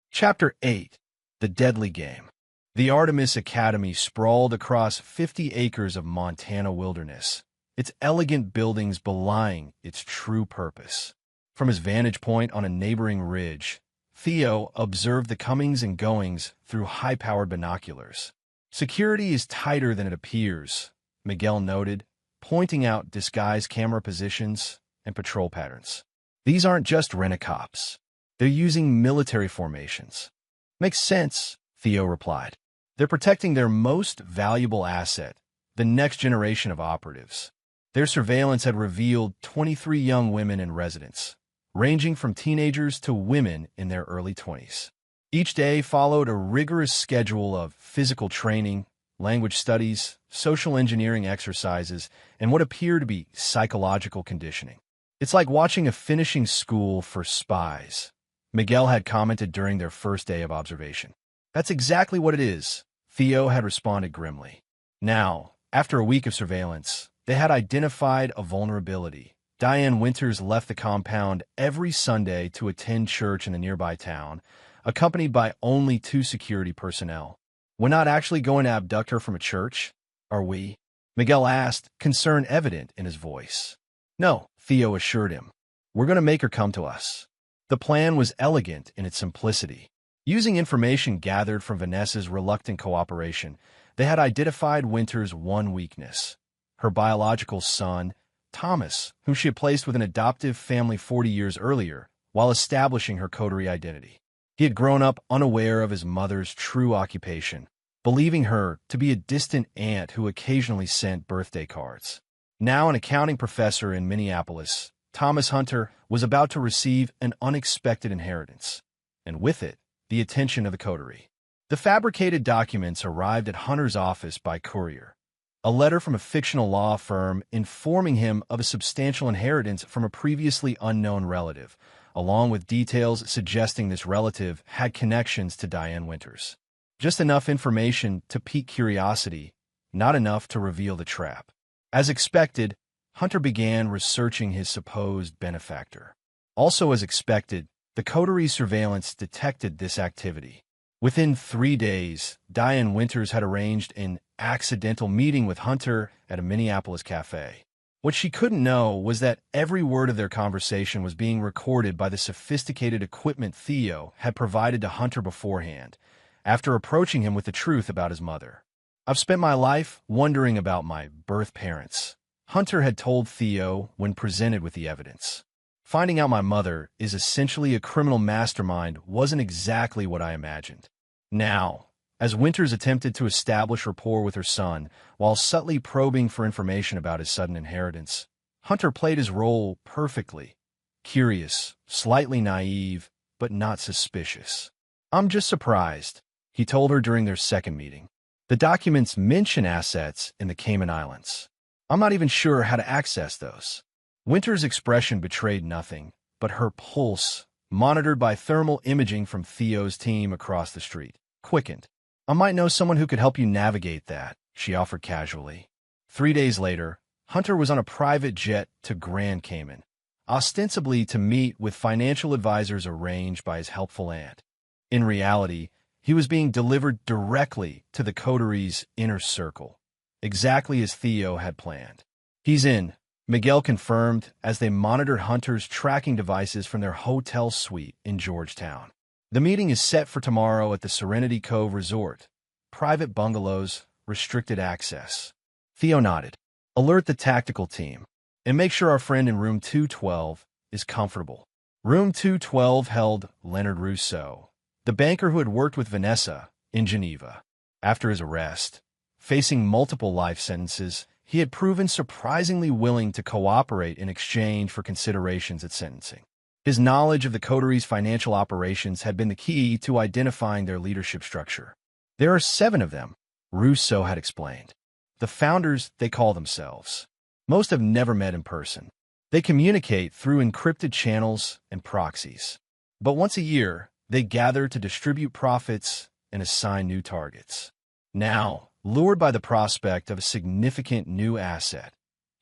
Chapter 8. The Deadly Game. The Artemis Academy sprawled across 50 acres of Montana wilderness, its elegant buildings belying its true purpose. From his vantage point on a neighboring ridge, Theo observed the comings and goings through high-powered binoculars. "Security is tighter than it appears," Miguel noted, pointing out disguised camera positions and patrol patterns. "These aren't just rent-a-cops. They're using military formations." "Makes sense," Theo replied. "They're protecting their most valuable asset, the next generation of operatives." Their surveillance had revealed 23 young women in residence, ranging from teenagers to women in their early 20s. Each day followed a rigorous schedule of physical training, language studies, social engineering exercises, and what appeared to be psychological conditioning. "It's like watching a finishing school for spies," Miguel had commented during their first day of observation. "That's exactly what it is," Theo had responded grimly. Now, after a week of surveillance, they had identified a vulnerability. Diane Winters left the compound every Sunday to attend church in the nearby town, accompanied by only 2 security personnel. "We're not actually going to abduct her from a church, are we?" Miguel asked, concern evident in his voice. "No," Theo assured him. "We're going to make her come to us." The plan was elegant in its simplicity. Using information gathered from Vanessa's reluctant cooperation, they had identified Winters' one weakness: her biological son, Thomas, whom she had placed with an adoptive family 40 years earlier while establishing her coterie identity. He had grown up unaware of his mother's true occupation, believing her to be a distant aunt who occasionally sent birthday cards. Now an accounting professor in Minneapolis, Thomas Hunter was about to receive an unexpected inheritance, and with it, the attention of the coterie. The fabricated documents arrived at Hunter's office by courier. A letter from a fictional law firm informing him of a substantial inheritance from a previously unknown relative, along with details suggesting this relative had connections to Diane Winters. Just enough information to pique curiosity, not enough to reveal the trap. As expected, Hunter began researching his supposed benefactor. Also as expected, the coterie surveillance detected this activity. Within 3 days, Diane Winters had arranged an accidental meeting with Hunter at a Minneapolis cafe. What she couldn't know was that every word of their conversation was being recorded by the sophisticated equipment Theo had provided to Hunter beforehand, after approaching him with the truth about his mother. "I've spent my life wondering about my birth parents," Hunter had told Theo when presented with the evidence. Finding out my mother is essentially a criminal mastermind wasn't exactly what I imagined. Now, as Winters attempted to establish rapport with her son while subtly probing for information about his sudden inheritance, Hunter played his role perfectly. Curious, slightly naive, but not suspicious. "I'm just surprised," he told her during their second meeting. "The documents mention assets in the Cayman Islands. I'm not even sure how to access those." Winter's expression betrayed nothing, but her pulse, monitored by thermal imaging from Theo's team across the street, quickened. "I might know someone who could help you navigate that," she offered casually. 3 days later, Hunter was on a private jet to Grand Cayman, ostensibly to meet with financial advisors arranged by his helpful aunt. In reality, he was being delivered directly to the coteries' inner circle, exactly as Theo had planned. "He's in," Miguel confirmed as they monitored Hunter's tracking devices from their hotel suite in Georgetown. "The meeting is set for tomorrow at the Serenity Cove Resort. Private bungalows, restricted access." Theo nodded. "Alert the tactical team, and make sure our friend in room 212 is comfortable." Room 212 held Leonard Rousseau, the banker who had worked with Vanessa in Geneva. After his arrest, facing multiple life sentences, he had proven surprisingly willing to cooperate in exchange for considerations at sentencing. His knowledge of the coteries' financial operations had been the key to identifying their leadership structure. "There are 7 of them," Rousseau had explained. "The founders, they call themselves. Most have never met in person. They communicate through encrypted channels and proxies. But once a year, they gather to distribute profits and assign new targets." Now, lured by the prospect of a significant new asset,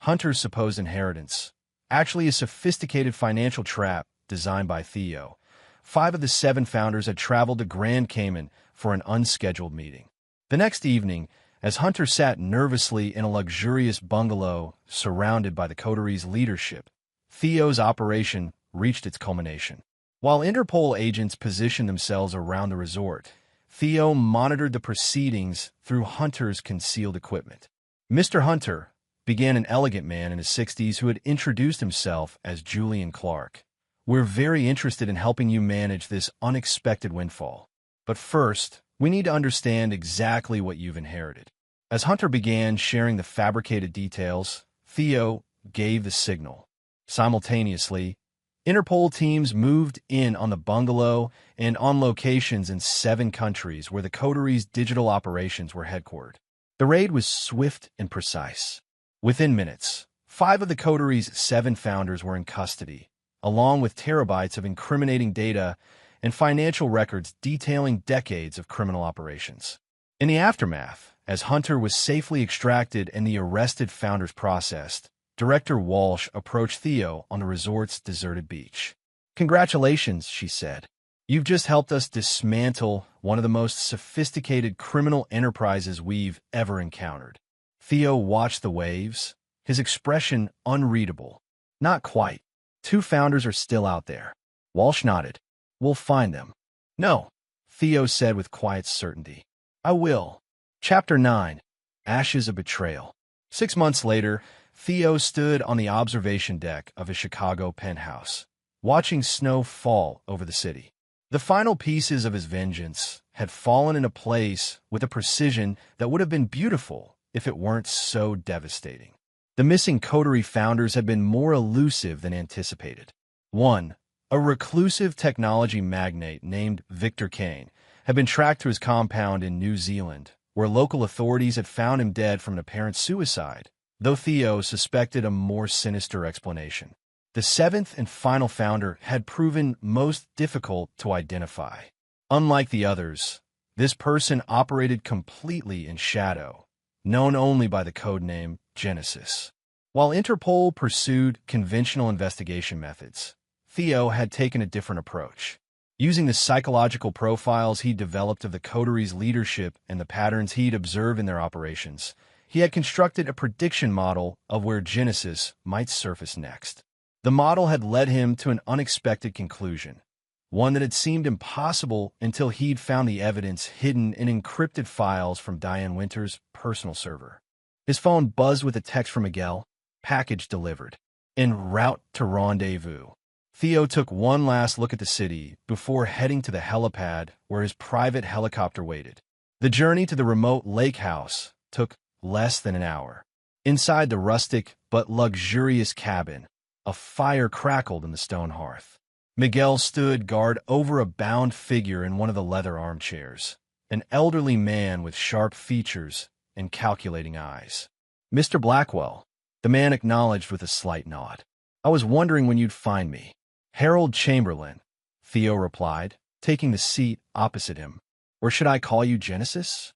Hunter's supposed inheritance, actually a sophisticated financial trap designed by Theo, 5 of the 7 founders had traveled to Grand Cayman for an unscheduled meeting. The next evening, as Hunter sat nervously in a luxurious bungalow surrounded by the coteries' leadership, Theo's operation reached its culmination. While Interpol agents positioned themselves around the resort, Theo monitored the proceedings through Hunter's concealed equipment. "Mr. Hunter," began an elegant man in his 60s who had introduced himself as Julian Clark, "we're very interested in helping you manage this unexpected windfall. But first, we need to understand exactly what you've inherited." As Hunter began sharing the fabricated details, Theo gave the signal. Simultaneously, Interpol teams moved in on the bungalow and on locations in 7 countries where the coteries' digital operations were headquartered. The raid was swift and precise. Within minutes, 5 of the coteries' 7 founders were in custody, along with terabytes of incriminating data and financial records detailing decades of criminal operations. In the aftermath, as Hunter was safely extracted and the arrested founders processed, Director Walsh approached Theo on the resort's deserted beach. "Congratulations," she said. "You've just helped us dismantle one of the most sophisticated criminal enterprises we've ever encountered." Theo watched the waves, his expression unreadable. "Not quite. 2 founders are still out there." Walsh nodded. "We'll find them." "No," Theo said with quiet certainty. "I will." Chapter 9. Ashes of Betrayal. 6 months later, Theo stood on the observation deck of a Chicago penthouse, watching snow fall over the city. The final pieces of his vengeance had fallen into place with a precision that would have been beautiful if it weren't so devastating. The missing coterie founders had been more elusive than anticipated. 1. A reclusive technology magnate named Victor Kane had been tracked to his compound in New Zealand, where local authorities had found him dead from an apparent suicide, though Theo suspected a more sinister explanation. The 7th and final founder had proven most difficult to identify. Unlike the others, this person operated completely in shadow, known only by the codename Genesis. While Interpol pursued conventional investigation methods, Theo had taken a different approach. Using the psychological profiles he developed of the coteries' leadership and the patterns he'd observed in their operations, he had constructed a prediction model of where Genesis might surface next. The model had led him to an unexpected conclusion, one that had seemed impossible until he'd found the evidence hidden in encrypted files from Diane Winter's personal server. His phone buzzed with a text from Miguel, "Package delivered. En route to rendezvous." Theo took one last look at the city before heading to the helipad where his private helicopter waited. The journey to the remote lake house took less than an hour. Inside the rustic but luxurious cabin, a fire crackled in the stone hearth. Miguel stood guard over a bound figure in one of the leather armchairs, an elderly man with sharp features and calculating eyes. "Mr. Blackwell," the man acknowledged with a slight nod. "I was wondering when you'd find me." "Harold Chamberlain," Theo replied, taking the seat opposite him. "Or should I call you Genesis?"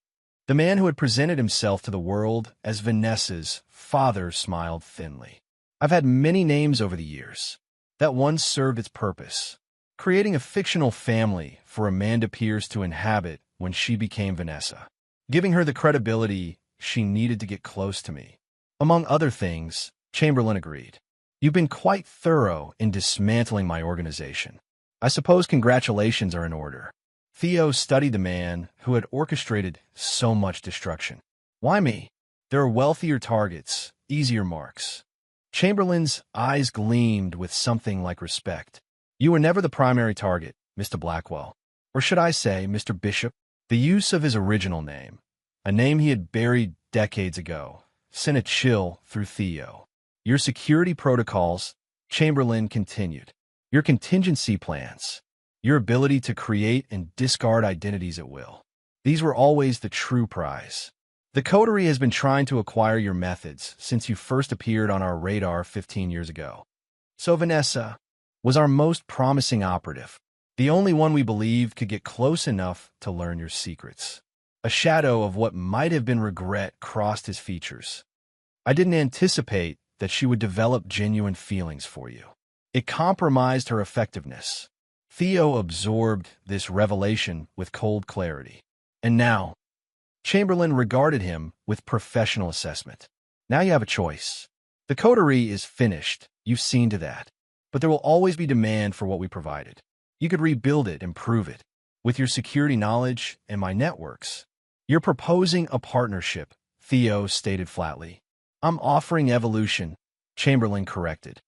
The man who had presented himself to the world as Vanessa's father smiled thinly. "I've had many names over the years. That one served its purpose, creating a fictional family for Amanda Pierce to inhabit when she became Vanessa, giving her the credibility she needed to get close to me." Among other things, Chamberlain agreed. "You've been quite thorough in dismantling my organization. I suppose congratulations are in order." Theo studied the man who had orchestrated so much destruction. "Why me? There are wealthier targets, easier marks." Chamberlain's eyes gleamed with something like respect. "You were never the primary target, Mr. Blackwell. Or should I say, Mr. Bishop?" The use of his original name, a name he had buried decades ago, sent a chill through Theo. "Your security protocols," Chamberlain continued. "Your contingency plans. Your ability to create and discard identities at will. These were always the true prize. The Coterie has been trying to acquire your methods since you first appeared on our radar 15 years ago. So Vanessa was our most promising operative, the only one we believed could get close enough to learn your secrets." A shadow of what might have been regret crossed his features. "I didn't anticipate that she would develop genuine feelings for you. It compromised her effectiveness." Theo absorbed this revelation with cold clarity. "And now," Chamberlain regarded him with professional assessment, "now you have a choice. The Coterie is finished, you've seen to that. But there will always be demand for what we provided. You could rebuild it, improve it, with your security knowledge and my networks." "You're proposing a partnership," Theo stated flatly. "I'm offering evolution," Chamberlain corrected.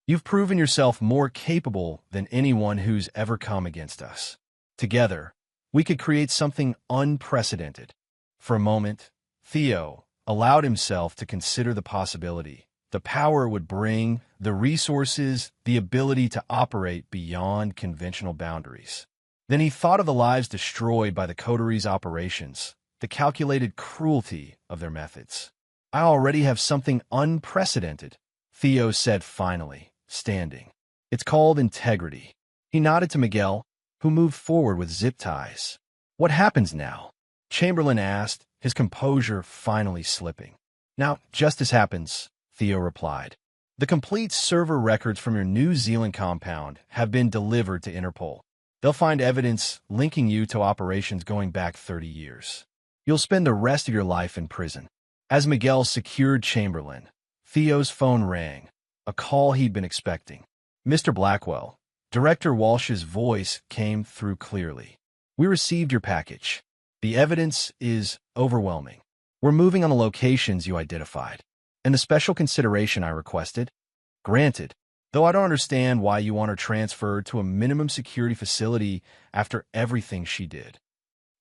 "You've proven yourself more capable than anyone who's ever come against us. Together, we could create something unprecedented." For a moment, Theo allowed himself to consider the possibility. The power it would bring, the resources, the ability to operate beyond conventional boundaries. Then he thought of the lives destroyed by the Coterie's operations, the calculated cruelty of their methods. "I already have something unprecedented," Theo said finally, standing. "It's called integrity." He nodded to Miguel, who moved forward with zip ties. "What happens now?" Chamberlain asked, his composure finally slipping. "Now, justice happens," Theo replied. "The complete server records from your New Zealand compound have been delivered to Interpol. They'll find evidence linking you to operations going back 30 years. You'll spend the rest of your life in prison." As Miguel secured Chamberlain, Theo's phone rang, a call he'd been expecting. "Mr. Blackwell," Director Walsh's voice came through clearly. "We received your package. The evidence is overwhelming. We're moving on the locations you identified. And the special consideration I requested? Granted, though I don't understand why you want her transferred to a minimum security facility after everything she did."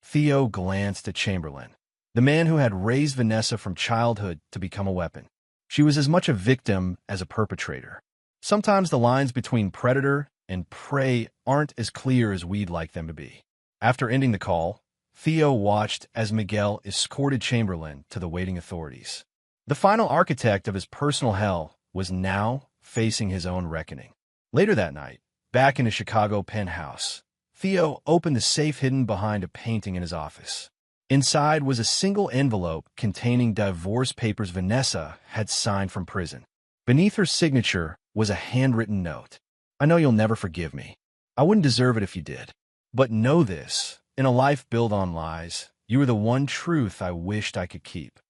Theo glanced at Chamberlain, the man who had raised Vanessa from childhood to become a weapon. She was as much a victim as a perpetrator. Sometimes the lines between predator and prey aren't as clear as we'd like them to be. After ending the call, Theo watched as Miguel escorted Chamberlain to the waiting authorities. The final architect of his personal hell was now facing his own reckoning. Later that night, back in his Chicago penthouse, Theo opened the safe hidden behind a painting in his office. Inside was a single envelope containing divorce papers Vanessa had signed from prison. Beneath her signature was a handwritten note. "I know you'll never forgive me. I wouldn't deserve it if you did. But know this, in a life built on lies, you were the one truth I wished I could keep."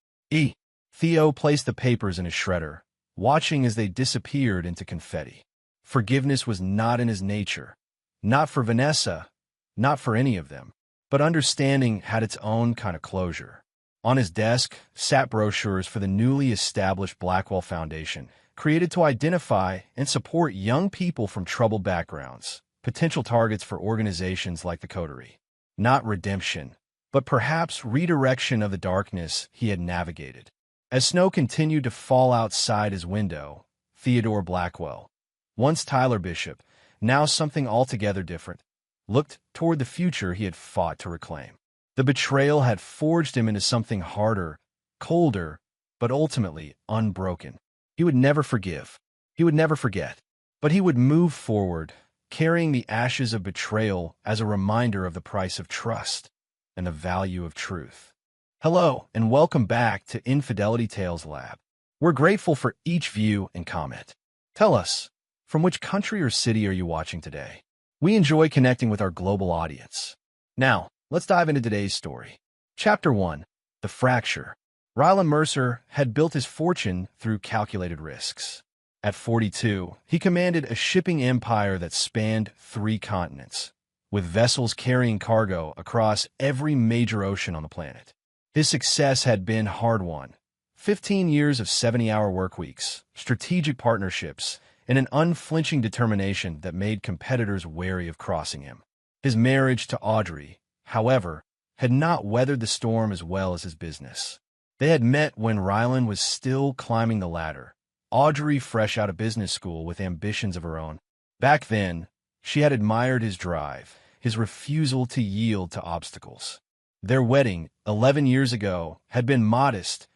Theo placed the papers in his shredder, watching as they disappeared into confetti. Forgiveness was not in his nature. Not for Vanessa, not for any of them. But understanding had its own kind of closure. On his desk sat brochures for the newly established Blackwell Foundation, created to identify and support young people from troubled backgrounds, potential targets for organizations like the Coterie. Not redemption, but perhaps redirection of the darkness he had navigated. As snow continued to fall outside his window, Theodore Blackwell, once Tyler Bishop, now something altogether different, looked toward the future he had fought to reclaim. The betrayal had forged him into something harder, colder, but ultimately unbroken. He would never forgive. He would never forget. But he would move forward, carrying the ashes of betrayal as a reminder of the price of trust and the value of truth. Hello, and welcome back to Infidelity Tales Lab. We're grateful for each view and comment. Tell us, from which country or city are you watching today? We enjoy connecting with our global audience. Now, let's dive into today's story. Chapter 1. The Fracture. Ryland Mercer had built his fortune through calculated risks. At 42, he commanded a shipping empire that spanned 3 continents, with vessels carrying cargo across every major ocean on the planet. His success had been hard-won. 15 years of 70-hour workweeks, strategic partnerships, and an unflinching determination that made competitors wary of crossing him. His marriage to Audrey, however, had not weathered the storm as well as his business. They had met when Ryland was still climbing the ladder, Audrey fresh out of business school with ambitions of her own. Back then, she had admired his drive, his refusal to yield to obstacles. Their wedding, 11 years ago, had been modest.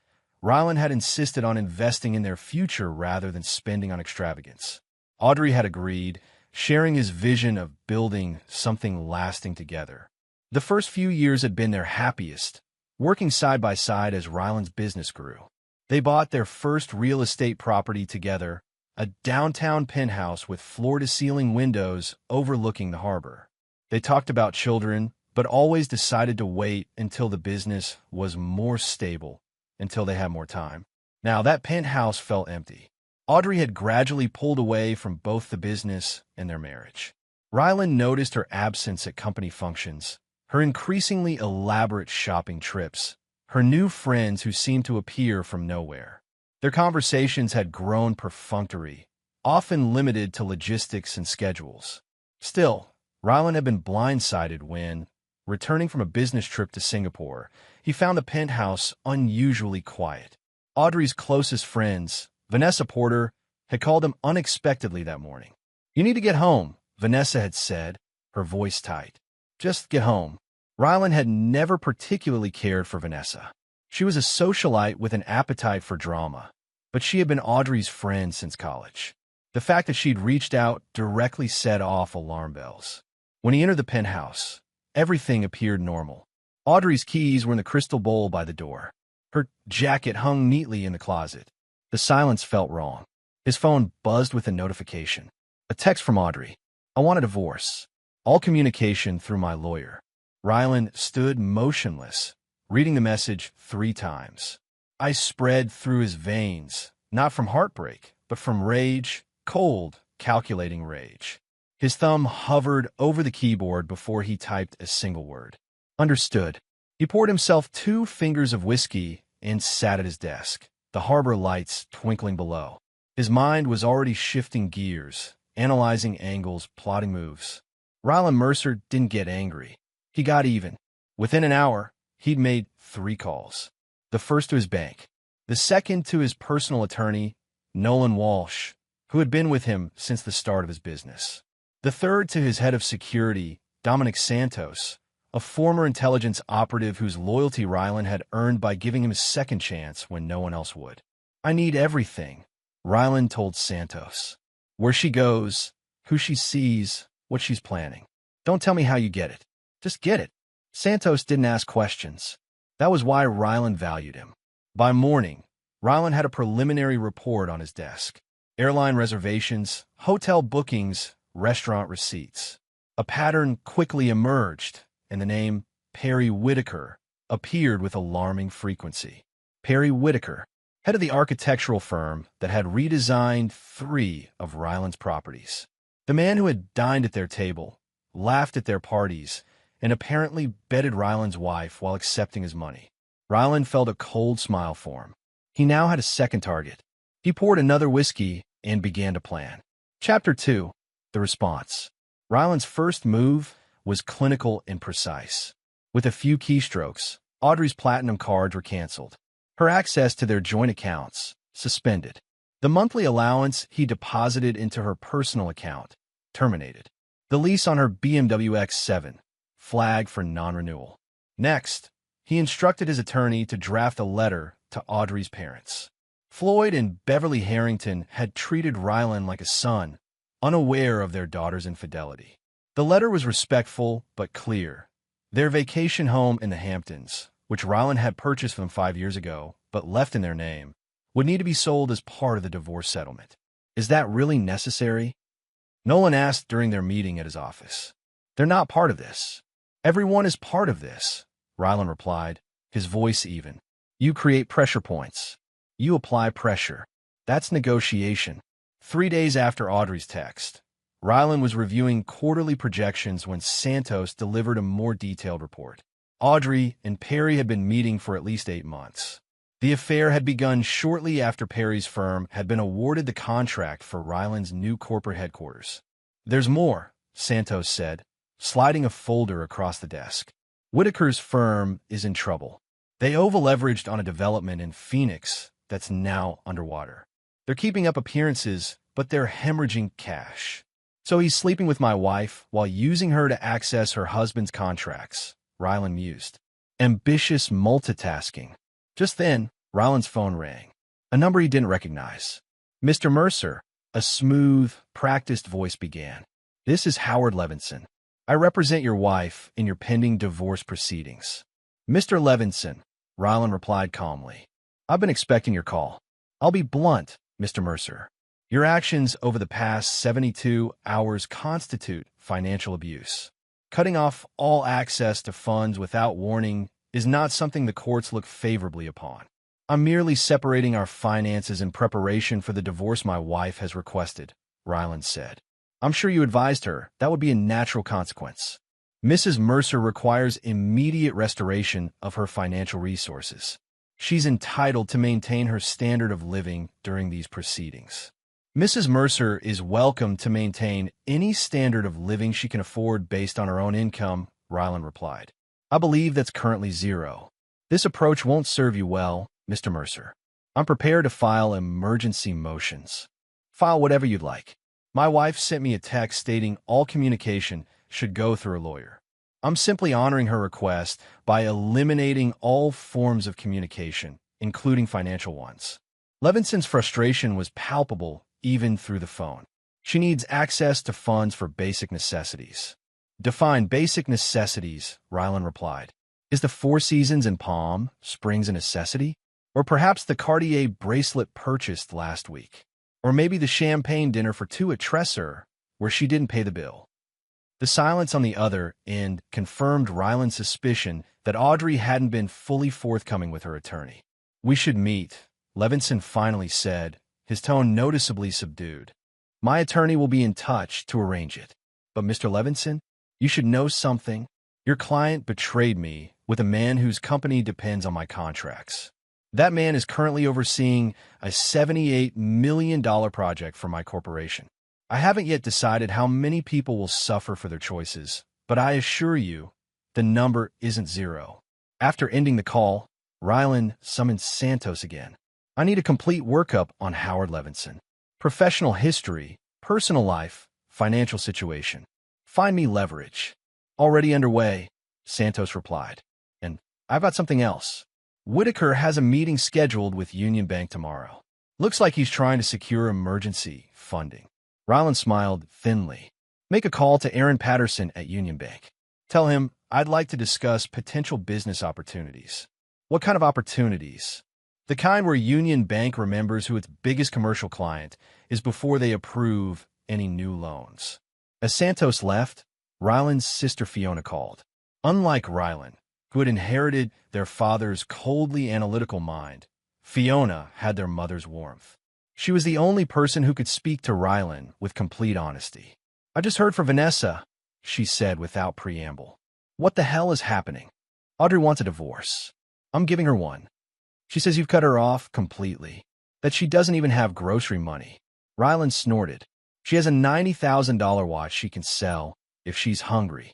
Ryland had insisted on investing in their future rather than spending on extravagance. Audrey had agreed, sharing his vision of building something lasting together. The first few years had been their happiest, working side by side as Ryland's business grew. They bought their first real estate property together, a downtown penthouse with floor-to-ceiling windows overlooking the harbor. They talked about children, but always decided to wait until the business was more stable, until they had more time. Now, that penthouse felt empty. Audrey had gradually pulled away from both the business and their marriage. Ryland noticed her absence at company functions, her increasingly elaborate shopping trips, her new friends who seemed to appear from nowhere. Their conversations had grown perfunctory, often limited to logistics and schedules. Still, Ryland had been blindsided when, returning from a business trip to Singapore, he found the penthouse unusually quiet. Audrey's closest friends, Vanessa Porter, had called him unexpectedly that morning. "You need to get home," Vanessa had said, her voice tight. "Just get home." Ryland had never particularly cared for Vanessa. She was a socialite with an appetite for drama, but she had been Audrey's friend since college. The fact that she'd reached out directly set off alarm bells. When he entered the penthouse, everything appeared normal. Audrey's keys were in the crystal bowl by the door. Her jacket hung neatly in the closet. The silence felt wrong. His phone buzzed with a notification. A text from Audrey. "I want a divorce. All communication through my lawyer." Ryland stood motionless, reading the message 3 times. Ice spread through his veins, not from heartbreak, but from rage, cold, calculating rage. His thumb hovered over the keyboard before he typed a single word. Understood. He poured himself 2 fingers of whiskey and sat at his desk, the harbor lights twinkling below. His mind was already shifting gears, analyzing angles, plotting moves. Ryland Mercer didn't get angry. He got even. Within an hour, he'd made 3 calls. The first to his bank. The second to his personal attorney, Nolan Walsh, who had been with him since the start of his business. The third to his head of security, Dominic Santos, a former intelligence operative whose loyalty Ryland had earned by giving him a second chance when no one else would. "I need everything," Ryland told Santos. "Where she goes, who she sees, what she's planning. Don't tell me how you get it. Just get it." Santos didn't ask questions. That was why Ryland valued him. By morning, Ryland had a preliminary report on his desk. Airline reservations, hotel bookings, restaurant receipts. A pattern quickly emerged, and the name Perry Whitaker appeared with alarming frequency. Perry Whitaker, head of the architectural firm that had redesigned 3 of Ryland's properties. The man who had dined at their table, laughed at their parties, and apparently bedded Ryland's wife while accepting his money. Ryland felt a cold smile form. He now had a second target, He poured another whiskey and began to plan. Chapter 2. The Response. Ryland's first move was clinical and precise. With a few keystrokes, Audrey's platinum cards were canceled. Her access to their joint accounts suspended. The monthly allowance he deposited into her personal account terminated. The lease on her BMW X7 flagged for non-renewal. Next, he instructed his attorney to draft a letter to Audrey's parents. Floyd and Beverly Harrington had treated Ryland like a son, unaware of their daughter's infidelity. The letter was respectful but clear. Their vacation home in the Hamptons, which Ryland had purchased from 5 years ago but left in their name, would need to be sold as part of the divorce settlement. Is that really necessary? Nolan asked during their meeting at his office. They're not part of this. Everyone is part of this, Ryland replied, his voice even. You create pressure points. You apply pressure. That's negotiation. 3 days after Audrey's text, Ryland was reviewing quarterly projections when Santos delivered a more detailed report. Audrey and Perry had been meeting for at least 8 months. The affair had begun shortly after Perry's firm had been awarded the contract for Ryland's new corporate headquarters. There's more, Santos said, sliding a folder across the desk. Whitaker's firm is in trouble. They over-leveraged on a development in Phoenix that's now underwater. They're keeping up appearances, but they're hemorrhaging cash. So he's sleeping with my wife while using her to access her husband's contracts, Ryland mused. Ambitious multitasking. Just then, Ryland's phone rang. A number he didn't recognize. Mr. Mercer, a smooth, practiced voice began. This is Howard Levinson. I represent your wife in your pending divorce proceedings. Mr. Levinson, Ryland replied calmly. I've been expecting your call. I'll be blunt, Mr. Mercer. Your actions over the past 72 hours constitute financial abuse. Cutting off all access to funds without warning is not something the courts look favorably upon. I'm merely separating our finances in preparation for the divorce my wife has requested, Ryland said. I'm sure you advised her that would be a natural consequence. Mrs. Mercer requires immediate restoration of her financial resources. She's entitled to maintain her standard of living during these proceedings. Mrs. Mercer is welcome to maintain any standard of living she can afford based on her own income, Ryland replied. I believe that's currently zero. This approach won't serve you well, Mr. Mercer. I'm prepared to file emergency motions. File whatever you'd like. My wife sent me a text stating all communication should go through a lawyer. I'm simply honoring her request by eliminating all forms of communication, including financial ones. Levinson's frustration was palpable even through the phone. She needs access to funds for basic necessities. Define basic necessities, Ryland replied. Is the Four Seasons in Palm Springs a necessity? Or perhaps the Cartier bracelet purchased last week? Or maybe the champagne dinner for two at Tresor, where she didn't pay the bill? The silence on the other end confirmed Ryland's suspicion that Audrey hadn't been fully forthcoming with her attorney. We should meet, Levinson finally said, his tone noticeably subdued. My attorney will be in touch to arrange it. But Mr. Levinson, you should know something. Your client betrayed me with a man whose company depends on my contracts. That man is currently overseeing a $78 million project for my corporation. I haven't yet decided how many people will suffer for their choices, but I assure you, the number isn't zero. After ending the call, Ryland summoned Santos again. I need a complete workup on Howard Levinson. Professional history, personal life, financial situation. Find me leverage. Already underway, Santos replied. And I've got something else. Whitaker has a meeting scheduled with Union Bank tomorrow. Looks like he's trying to secure emergency funding. Ryland smiled thinly. Make a call to Aaron Patterson at Union Bank. Tell him I'd like to discuss potential business opportunities. What kind of opportunities? The kind where Union Bank remembers who its biggest commercial client is before they approve any new loans. As Santos left, Ryland's sister Fiona called. Unlike Ryland, who had inherited their father's coldly analytical mind, Fiona had their mother's warmth. She was the only person who could speak to Ryland with complete honesty. I just heard from Vanessa, she said without preamble. What the hell is happening? Audrey wants a divorce. I'm giving her one. She says you've cut her off completely. That she doesn't even have grocery money. Rylan snorted. She has a $90,000 watch she can sell if she's hungry.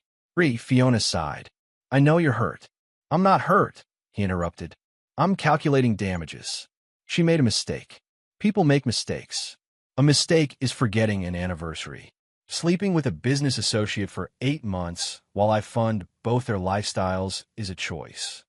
Fiona sighed. I know you're hurt. I'm not hurt, he interrupted. I'm calculating damages. She made a mistake. People make mistakes. A mistake is forgetting an anniversary. Sleeping with a business associate for 8 months while I fund both their lifestyles is a choice.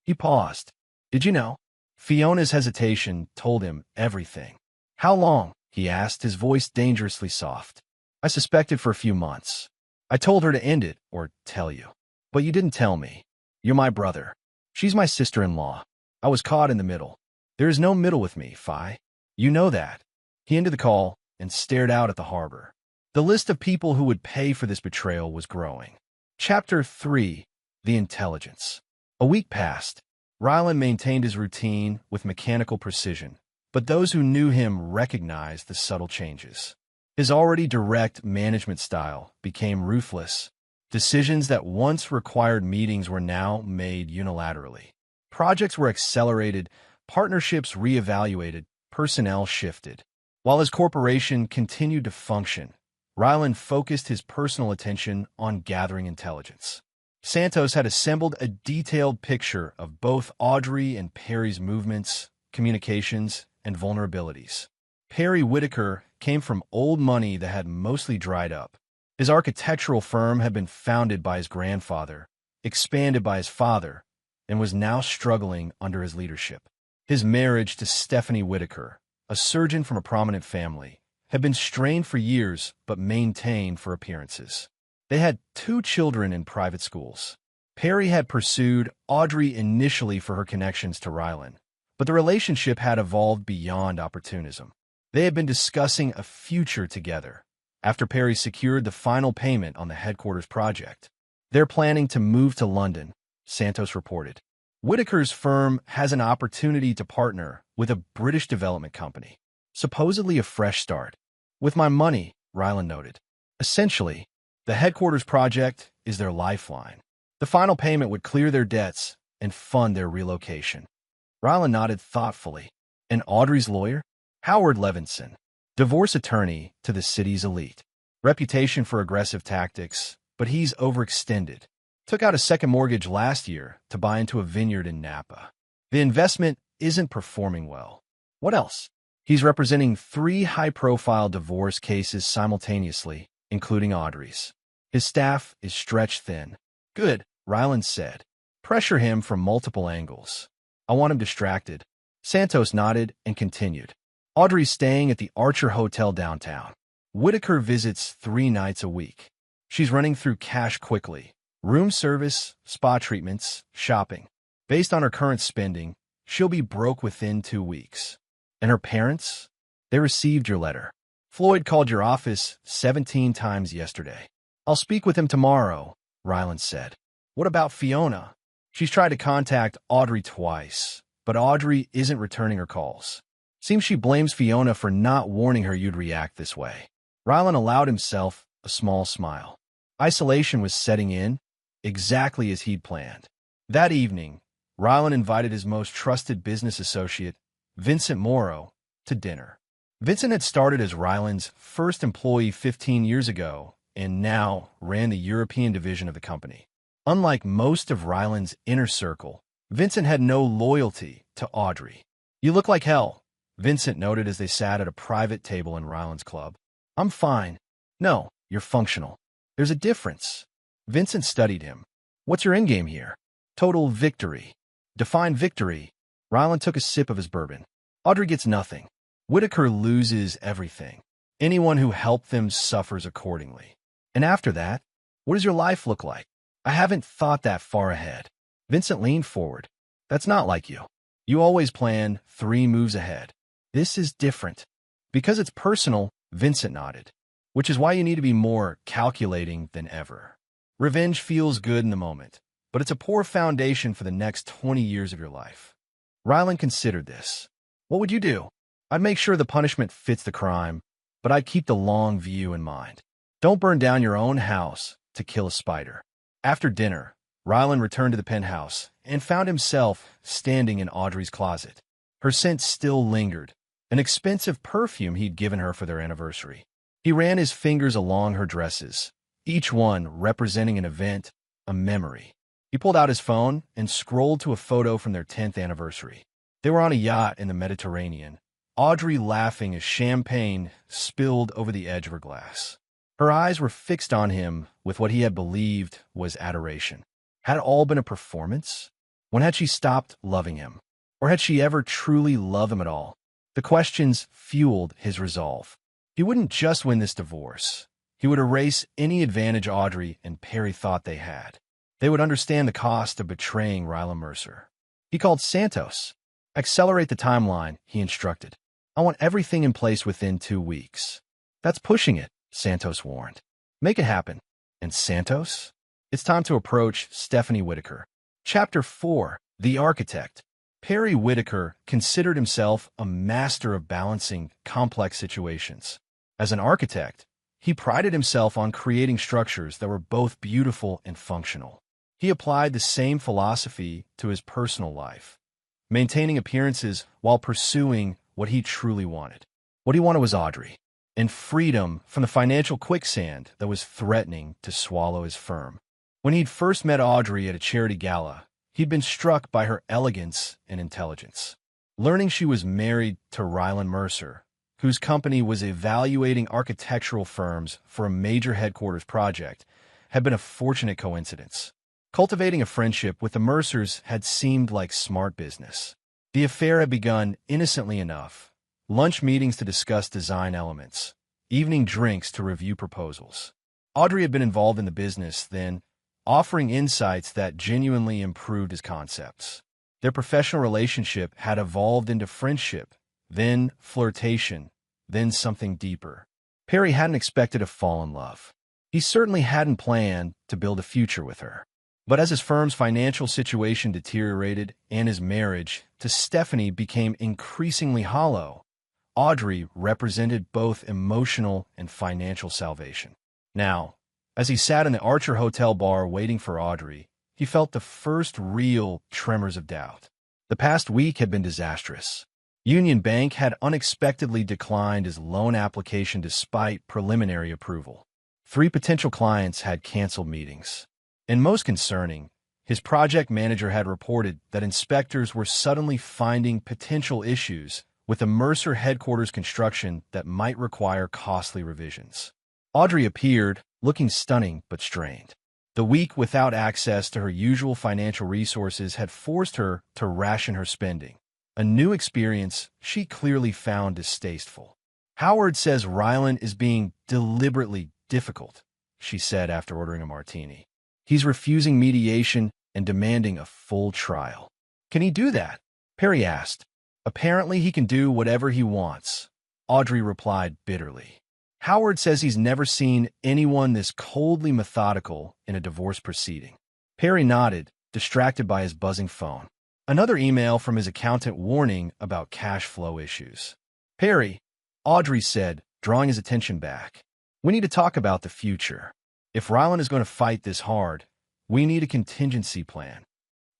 He paused. Did you know? Fiona's hesitation told him everything. How long? He asked, his voice dangerously soft. I suspected for a few months. I told her to end it, or tell you. But you didn't tell me. You're my brother. She's my sister-in-law. I was caught in the middle. There is no middle with me, Fi. You know that. He ended the call and stared out at the harbor. The list of people who would pay for this betrayal was growing. Chapter 3. The Intelligence. A week passed. Rylan maintained his routine with mechanical precision, but those who knew him recognized the subtle changes. His already direct management style became ruthless. Decisions that once required meetings were now made unilaterally. Projects were accelerated, partnerships reevaluated, personnel shifted. While his corporation continued to function, Rylan focused his personal attention on gathering intelligence. Santos had assembled a detailed picture of both Audrey and Perry's movements, communications, and vulnerabilities. Perry Whitaker came from old money that had mostly dried up. His architectural firm had been founded by his grandfather, expanded by his father, and was now struggling under his leadership. His marriage to Stephanie Whitaker, a surgeon from a prominent family, had been strained for years but maintained for appearances. They had 2 children in private schools. Perry had pursued Audrey initially for her connections to Rylan, but the relationship had evolved beyond opportunism. They had been discussing a future together. After Perry secured the final payment on the headquarters project, they're planning to move to London, Santos reported. Whitaker's firm has an opportunity to partner with a British development company, supposedly a fresh start. With my money, Rylan noted. Essentially, the headquarters project is their lifeline. The final payment would clear their debts and fund their relocation. Rylan nodded thoughtfully. And Audrey's lawyer? Howard Levinson, divorce attorney to the city's elite. Reputation for aggressive tactics, but he's overextended. Took out a second mortgage last year to buy into a vineyard in Napa. The investment isn't performing well. What else? He's representing 3 high-profile divorce cases simultaneously, including Audrey's. His staff is stretched thin. Good, Rylan said. Pressure him from multiple angles. I want him distracted. Santos nodded and continued. Audrey's staying at the Archer Hotel downtown. Whitaker visits 3 nights a week. She's running through cash quickly. Room service, spa treatments, shopping. Based on her current spending, she'll be broke within 2 weeks. And her parents? They received your letter. Floyd called your office 17 times yesterday. I'll speak with him tomorrow, Rylan said. What about Fiona? She's tried to contact Audrey twice, but Audrey isn't returning her calls. Seems she blames Fiona for not warning her you'd react this way. Rylan allowed himself a small smile. Isolation was setting in, exactly as he'd planned. That evening, Rylan invited his most trusted business associate, Vincent Morrow, to dinner. Vincent had started as Rylan's first employee 15 years ago and now ran the European division of the company. Unlike most of Rylan's inner circle, Vincent had no loyalty to Audrey. You look like hell, Vincent noted as they sat at a private table in Rylan's club. I'm fine. No, you're functional. There's a difference. Vincent studied him. What's your endgame here? Total victory. Define victory. Rylan took a sip of his bourbon. Audrey gets nothing. Whitaker loses everything. Anyone who helped them suffers accordingly. And after that, what does your life look like? I haven't thought that far ahead. Vincent leaned forward. That's not like you. You always plan 3 moves ahead. This is different. Because it's personal, Vincent nodded. Which is why you need to be more calculating than ever. Revenge feels good in the moment, but it's a poor foundation for the next 20 years of your life. Rylan considered this. What would you do? I'd make sure the punishment fits the crime, but I'd keep the long view in mind. Don't burn down your own house to kill a spider. After dinner, Rylan returned to the penthouse and found himself standing in Audrey's closet. Her scent still lingered, an expensive perfume he'd given her for their anniversary. He ran his fingers along her dresses, each one representing an event, a memory. He pulled out his phone and scrolled to a photo from their 10th anniversary. They were on a yacht in the Mediterranean, Audrey laughing as champagne spilled over the edge of her glass. Her eyes were fixed on him with what he had believed was adoration. Had it all been a performance? When had she stopped loving him? Or had she ever truly loved him at all? The questions fueled his resolve. He wouldn't just win this divorce. He would erase any advantage Audrey and Perry thought they had. They would understand the cost of betraying Rylan Mercer. He called Santos. Accelerate the timeline, he instructed. I want everything in place within 2 weeks. That's pushing it, Santos warned. Make it happen. And Santos? It's time to approach Stephanie Whitaker. Chapter 4. The Architect. Perry Whitaker considered himself a master of balancing complex situations. As an architect, he prided himself on creating structures that were both beautiful and functional. He applied the same philosophy to his personal life, maintaining appearances while pursuing what he truly wanted. What he wanted was Audrey, and freedom from the financial quicksand that was threatening to swallow his firm. When he'd first met Audrey at a charity gala, he'd been struck by her elegance and intelligence. Learning she was married to Rylan Mercer, whose company was evaluating architectural firms for a major headquarters project, had been a fortunate coincidence. Cultivating a friendship with the Mercers had seemed like smart business. The affair had begun innocently enough. Lunch meetings to discuss design elements, evening drinks to review proposals. Audrey had been involved in the business then, offering insights that genuinely improved his concepts. Their professional relationship had evolved into friendship, then flirtation, then something deeper. Perry hadn't expected to fall in love. He certainly hadn't planned to build a future with her. But as his firm's financial situation deteriorated and his marriage to Stephanie became increasingly hollow, Audrey represented both emotional and financial salvation. Now, as he sat in the Archer Hotel bar waiting for Audrey, he felt the first real tremors of doubt. The past week had been disastrous. Union Bank had unexpectedly declined his loan application despite preliminary approval. 3 potential clients had canceled meetings. And most concerning, his project manager had reported that inspectors were suddenly finding potential issues with the Mercer headquarters construction that might require costly revisions. Audrey appeared, looking stunning but strained. The week without access to her usual financial resources had forced her to ration her spending, a new experience she clearly found distasteful. Howard says Rylan is being deliberately difficult, she said after ordering a martini. He's refusing mediation and demanding a full trial. Can he do that? Perry asked. Apparently he can do whatever he wants, Audrey replied bitterly. Howard says he's never seen anyone this coldly methodical in a divorce proceeding. Perry nodded, distracted by his buzzing phone. Another email from his accountant warning about cash flow issues. Perry, Audrey said, drawing his attention back. We need to talk about the future. If Rylan is going to fight this hard, we need a contingency plan.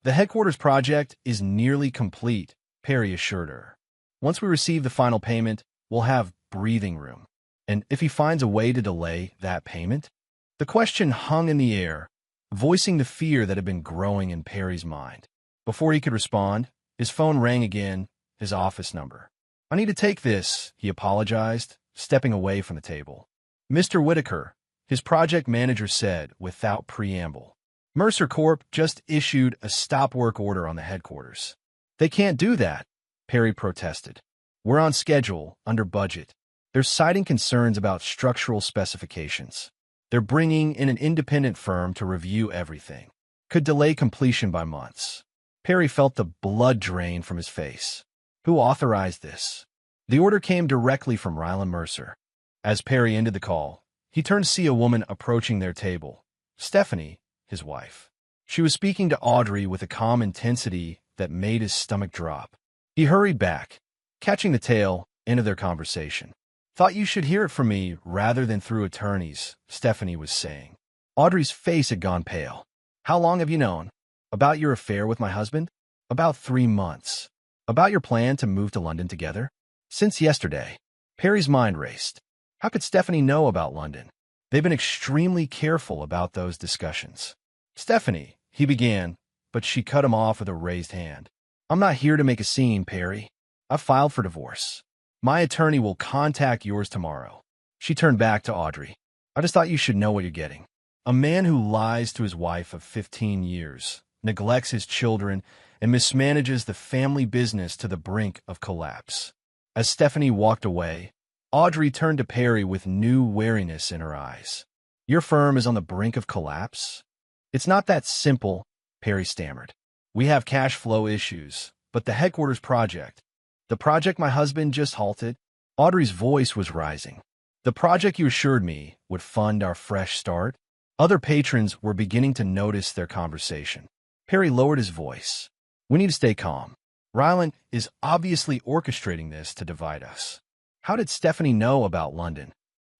The headquarters project is nearly complete, Perry assured her. Once we receive the final payment, we'll have breathing room. And if he finds a way to delay that payment? The question hung in the air, voicing the fear that had been growing in Perry's mind. Before he could respond, his phone rang again, his office number. I need to take this, he apologized, stepping away from the table. Mr. Whitaker, his project manager said without preamble. Mercer Corp just issued a stop work order on the headquarters. They can't do that, Perry protested. We're on schedule, under budget. They're citing concerns about structural specifications. They're bringing in an independent firm to review everything. Could delay completion by months. Perry felt the blood drain from his face. Who authorized this? The order came directly from Rylan Mercer. As Perry ended the call, he turned to see a woman approaching their table. Stephanie, his wife. She was speaking to Audrey with a calm intensity that made his stomach drop. He hurried back, catching the tail end of their conversation. Thought you should hear it from me rather than through attorneys, Stephanie was saying. Audrey's face had gone pale. How long have you known? About your affair with my husband? About 3 months. About your plan to move to London together? Since yesterday, Perry's mind raced. How could Stephanie know about London? They've been extremely careful about those discussions. Stephanie, he began, but she cut him off with a raised hand. I'm not here to make a scene, Perry. I've filed for divorce. My attorney will contact yours tomorrow. She turned back to Audrey. I just thought you should know what you're getting. A man who lies to his wife of 15 years, neglects his children, and mismanages the family business to the brink of collapse. As Stephanie walked away, Audrey turned to Perry with new wariness in her eyes. Your firm is on the brink of collapse? It's not that simple, Perry stammered. We have cash flow issues, but the headquarters project, the project my husband just halted, Audrey's voice was rising. The project you assured me would fund our fresh start? Other patrons were beginning to notice their conversation. Perry lowered his voice. We need to stay calm. Ryland is obviously orchestrating this to divide us. How did Stephanie know about London?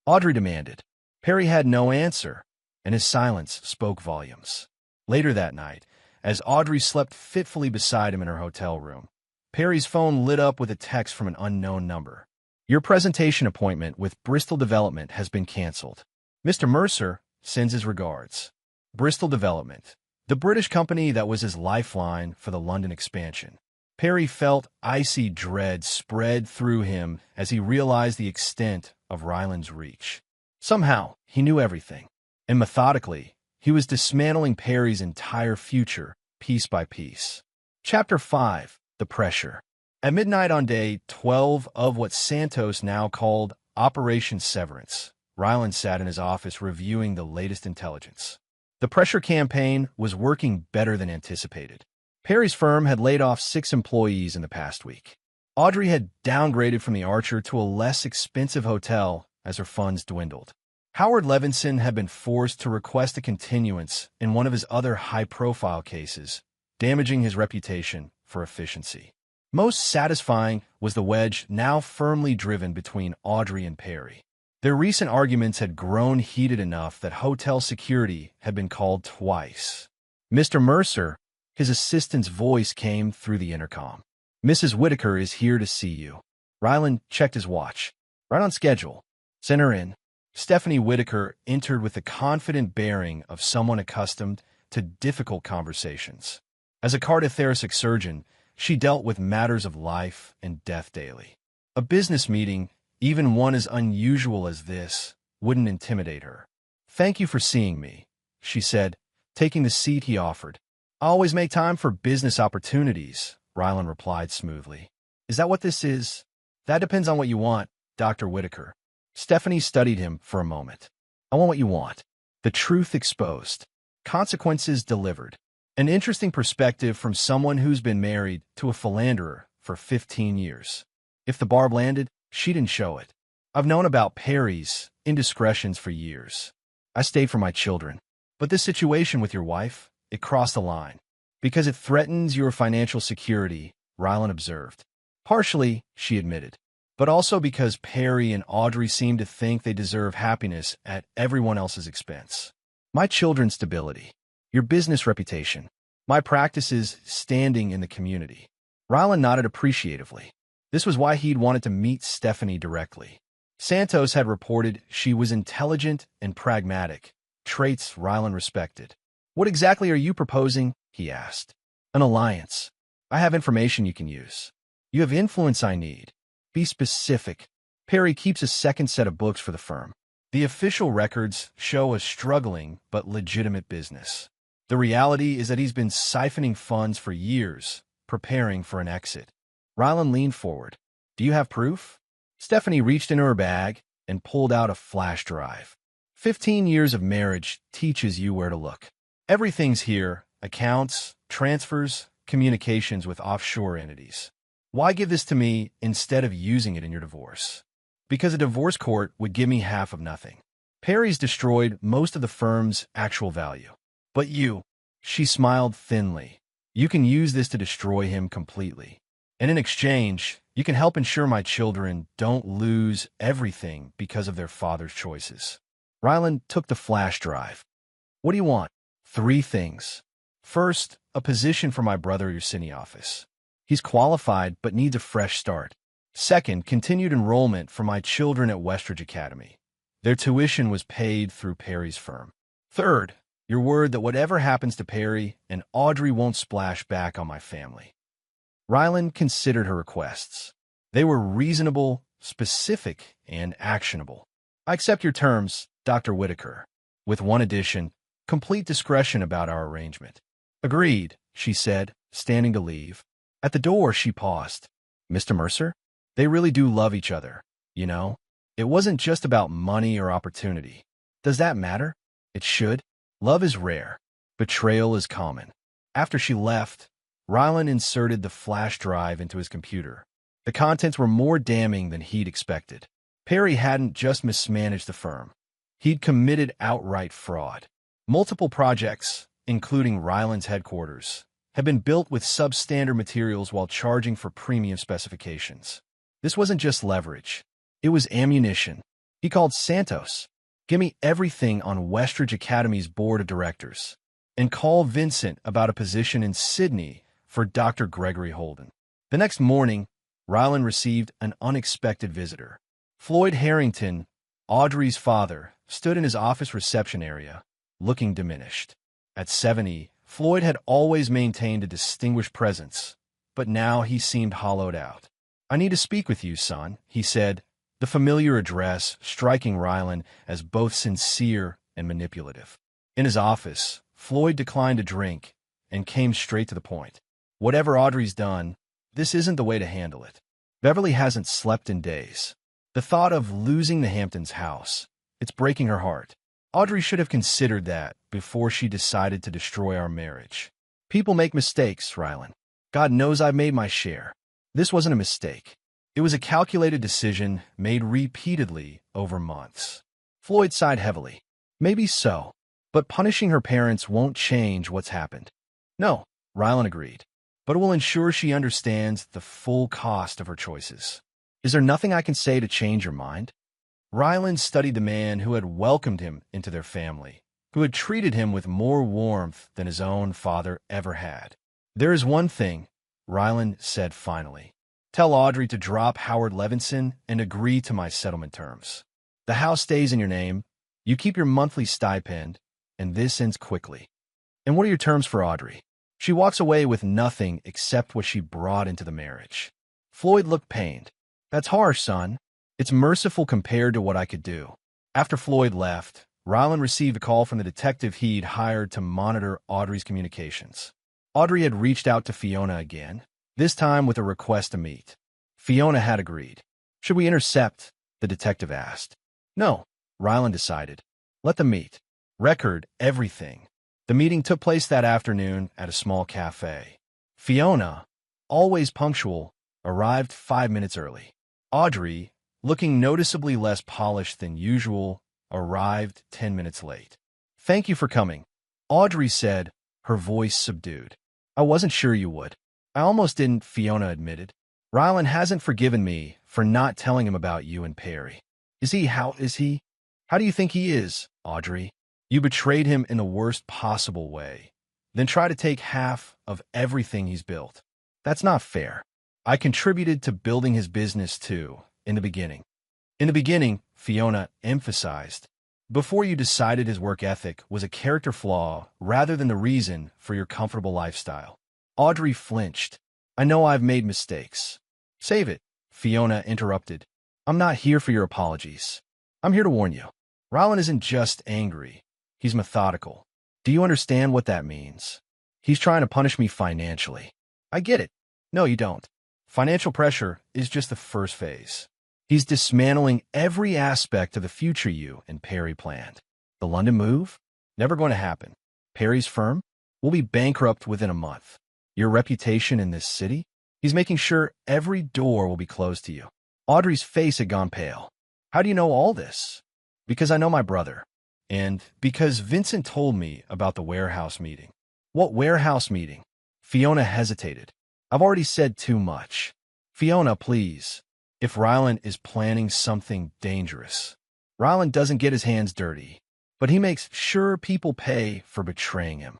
Audrey demanded. Perry had no answer, and his silence spoke volumes. Later that night, as Audrey slept fitfully beside him in her hotel room, Perry's phone lit up with a text from an unknown number. Your presentation appointment with Bristol Development has been canceled. Mr. Mercer sends his regards. Bristol Development, the British company that was his lifeline for the London expansion. Perry felt icy dread spread through him as he realized the extent of Ryland's reach. Somehow, he knew everything, and methodically, he was dismantling Perry's entire future, piece by piece. Chapter 5. The Pressure. At midnight on day 12 of what Santos now called Operation Severance, Ryland sat in his office reviewing the latest intelligence. The pressure campaign was working better than anticipated. Perry's firm had laid off 6 employees in the past week. Audrey had downgraded from the Archer to a less expensive hotel as her funds dwindled. Howard Levinson had been forced to request a continuance in one of his other high-profile cases, damaging his reputation for efficiency. Most satisfying was the wedge now firmly driven between Audrey and Perry. Their recent arguments had grown heated enough that hotel security had been called twice. Mr. Mercer, his assistant's voice came through the intercom. Mrs. Whitaker is here to see you. Ryland checked his watch. Right on schedule. Send her in. Stephanie Whitaker entered with the confident bearing of someone accustomed to difficult conversations. As a cardiothoracic surgeon, she dealt with matters of life and death daily. A business meeting, even one as unusual as this, wouldn't intimidate her. Thank you for seeing me, she said, taking the seat he offered. I always make time for business opportunities, Ryland replied smoothly. Is that what this is? That depends on what you want, Dr. Whitaker. Stephanie studied him for a moment. I want what you want. The truth exposed. Consequences delivered. An interesting perspective from someone who's been married to a philanderer for 15 years. If the barb landed, she didn't show it. I've known about Perry's indiscretions for years. I stayed for my children. But this situation with your wife, it crossed the line. Because it threatens your financial security, Ryland observed. Partially, she admitted. But also because Perry and Audrey seem to think they deserve happiness at everyone else's expense. My children's stability, your business reputation, my practices standing in the community. Ryland nodded appreciatively. This was why he'd wanted to meet Stephanie directly. Santos had reported she was intelligent and pragmatic, traits Ryland respected. What exactly are you proposing? He asked. An alliance. I have information you can use. You have influence I need. Be specific. Perry keeps a second set of books for the firm. The official records show a struggling but legitimate business. The reality is that he's been siphoning funds for years, preparing for an exit. Ryland leaned forward. Do you have proof? Stephanie reached into her bag and pulled out a flash drive. 15 years of marriage teaches you where to look. Everything's here: accounts, transfers, communications with offshore entities. Why give this to me instead of using it in your divorce? Because a divorce court would give me half of nothing. Perry's destroyed most of the firm's actual value. But you, she smiled thinly, you can use this to destroy him completely. And in exchange, you can help ensure my children don't lose everything because of their father's choices. Ryland took the flash drive. What do you want? 3 things. First, a position for my brother at your city office. He's qualified but needs a fresh start. Second, continued enrollment for my children at Westridge Academy. Their tuition was paid through Perry's firm. Third, your word that whatever happens to Perry and Audrey won't splash back on my family. Ryland considered her requests. They were reasonable, specific, and actionable. I accept your terms, Dr. Whitaker, with one addition, complete discretion about our arrangement. Agreed, she said, standing to leave. At the door, she paused. Mr. Mercer? They really do love each other, you know? It wasn't just about money or opportunity. Does that matter? It should. Love is rare. Betrayal is common. After she left, Ryland inserted the flash drive into his computer. The contents were more damning than he'd expected. Perry hadn't just mismanaged the firm. He'd committed outright fraud. Multiple projects, including Ryland's headquarters, had been built with substandard materials while charging for premium specifications. This wasn't just leverage. It was ammunition. He called Santos. Give me everything on Westridge Academy's board of directors. And call Vincent about a position in Sydney for Dr. Gregory Holden. The next morning, Ryland received an unexpected visitor. Floyd Harrington, Audrey's father, stood in his office reception area, looking diminished. At 70, Floyd had always maintained a distinguished presence, but now he seemed hollowed out. I need to speak with you, son, he said, the familiar address striking Ryland as both sincere and manipulative. In his office, Floyd declined a drink and came straight to the point. Whatever Audrey's done, this isn't the way to handle it. Beverly hasn't slept in days. The thought of losing the Hamptons' house, it's breaking her heart. Audrey should have considered that before she decided to destroy our marriage. People make mistakes, Ryland. God knows I've made my share. This wasn't a mistake. It was a calculated decision made repeatedly over months. Floyd sighed heavily. Maybe so, but punishing her parents won't change what's happened. No, Ryland agreed, but it will ensure she understands the full cost of her choices. Is there nothing I can say to change your mind? Ryland studied the man who had welcomed him into their family, who had treated him with more warmth than his own father ever had. There is one thing, Ryland said finally. Tell Audrey to drop Howard Levinson and agree to my settlement terms. The house stays in your name, you keep your monthly stipend, and this ends quickly. And what are your terms for Audrey? She walks away with nothing except what she brought into the marriage. Floyd looked pained. That's harsh, son. It's merciful compared to what I could do. After Floyd left, Ryland received a call from the detective he'd hired to monitor Audrey's communications. Audrey had reached out to Fiona again, this time with a request to meet. Fiona had agreed. Should we intercept? The detective asked. No, Ryland decided. Let them meet. Record everything. The meeting took place that afternoon at a small cafe. Fiona, always punctual, arrived 5 minutes early. Audrey, looking noticeably less polished than usual, arrived 10 minutes late. Thank you for coming, Audrey said, her voice subdued. I wasn't sure you would. I almost didn't, Fiona admitted. Ryland hasn't forgiven me for not telling him about you and Perry. How do you think he is, Audrey? You betrayed him in the worst possible way, then try to take half of everything he's built. That's not fair. I contributed to building his business too, in the beginning. In the beginning, Fiona emphasized, before you decided his work ethic was a character flaw rather than the reason for your comfortable lifestyle. Audrey flinched. I know I've made mistakes. Save it, Fiona interrupted. I'm not here for your apologies. I'm here to warn you. Ryland isn't just angry. He's methodical. Do you understand what that means? He's trying to punish me financially. I get it. No, you don't. Financial pressure is just the first phase. He's dismantling every aspect of the future you and Perry planned. The London move? Never going to happen. Perry's firm? We'll be bankrupt within a month. Your reputation in this city? He's making sure every door will be closed to you. Audrey's face had gone pale. How do you know all this? Because I know my brother. And because Vincent told me about the warehouse meeting. What warehouse meeting? Fiona hesitated. I've already said too much. Fiona, please. If Ryland is planning something dangerous. Ryland doesn't get his hands dirty, but he makes sure people pay for betraying him.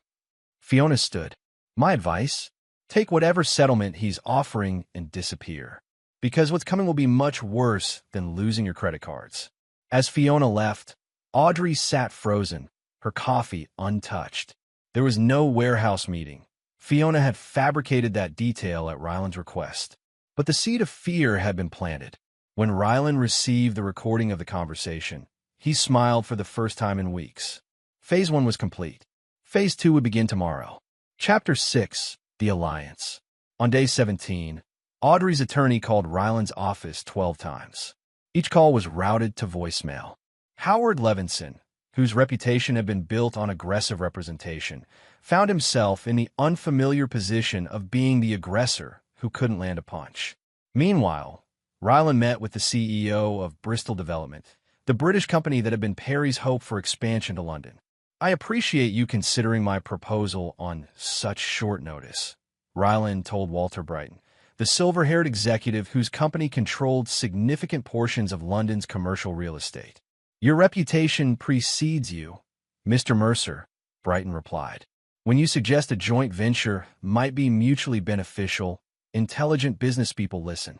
Fiona stood. My advice? Take whatever settlement he's offering and disappear. because what's coming will be much worse than losing your credit cards. As Fiona left, Audrey sat frozen, her coffee untouched. There was no warehouse meeting. Fiona had fabricated that detail at Ryland's request. But the seed of fear had been planted. When Ryland received the recording of the conversation, he smiled for the first time in weeks. Phase 1 was complete. Phase 2 would begin tomorrow. Chapter 6, The Alliance. On day 17, Audrey's attorney called Ryland's office 12 times. Each call was routed to voicemail. Howard Levinson, whose reputation had been built on aggressive representation, found himself in the unfamiliar position of being the aggressor who couldn't land a punch. Meanwhile, Ryland met with the CEO of Bristol Development, the British company that had been Perry's hope for expansion to London. "I appreciate you considering my proposal on such short notice," Ryland told Walter Brighton, the silver-haired executive whose company controlled significant portions of London's commercial real estate. "Your reputation precedes you, Mr. Mercer," Brighton replied. "When you suggest a joint venture might be mutually beneficial, intelligent business people listen.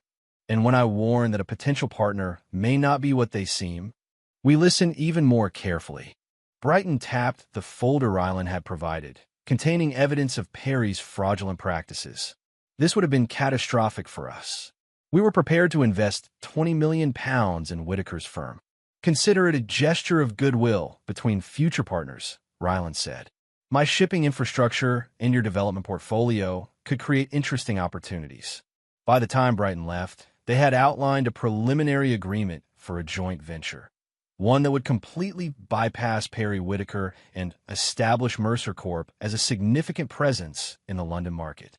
And when I warn that a potential partner may not be what they seem, we listen even more carefully." Brighton tapped the folder Ryland had provided, containing evidence of Perry's fraudulent practices. "This would have been catastrophic for us. We were prepared to invest £20 million in Whitaker's firm. Consider it a gesture of goodwill between future partners," Ryland said. "My shipping infrastructure and your development portfolio could create interesting opportunities." By the time Brighton left, they had outlined a preliminary agreement for a joint venture, one that would completely bypass Perry Whitaker and establish Mercer Corp as a significant presence in the London market.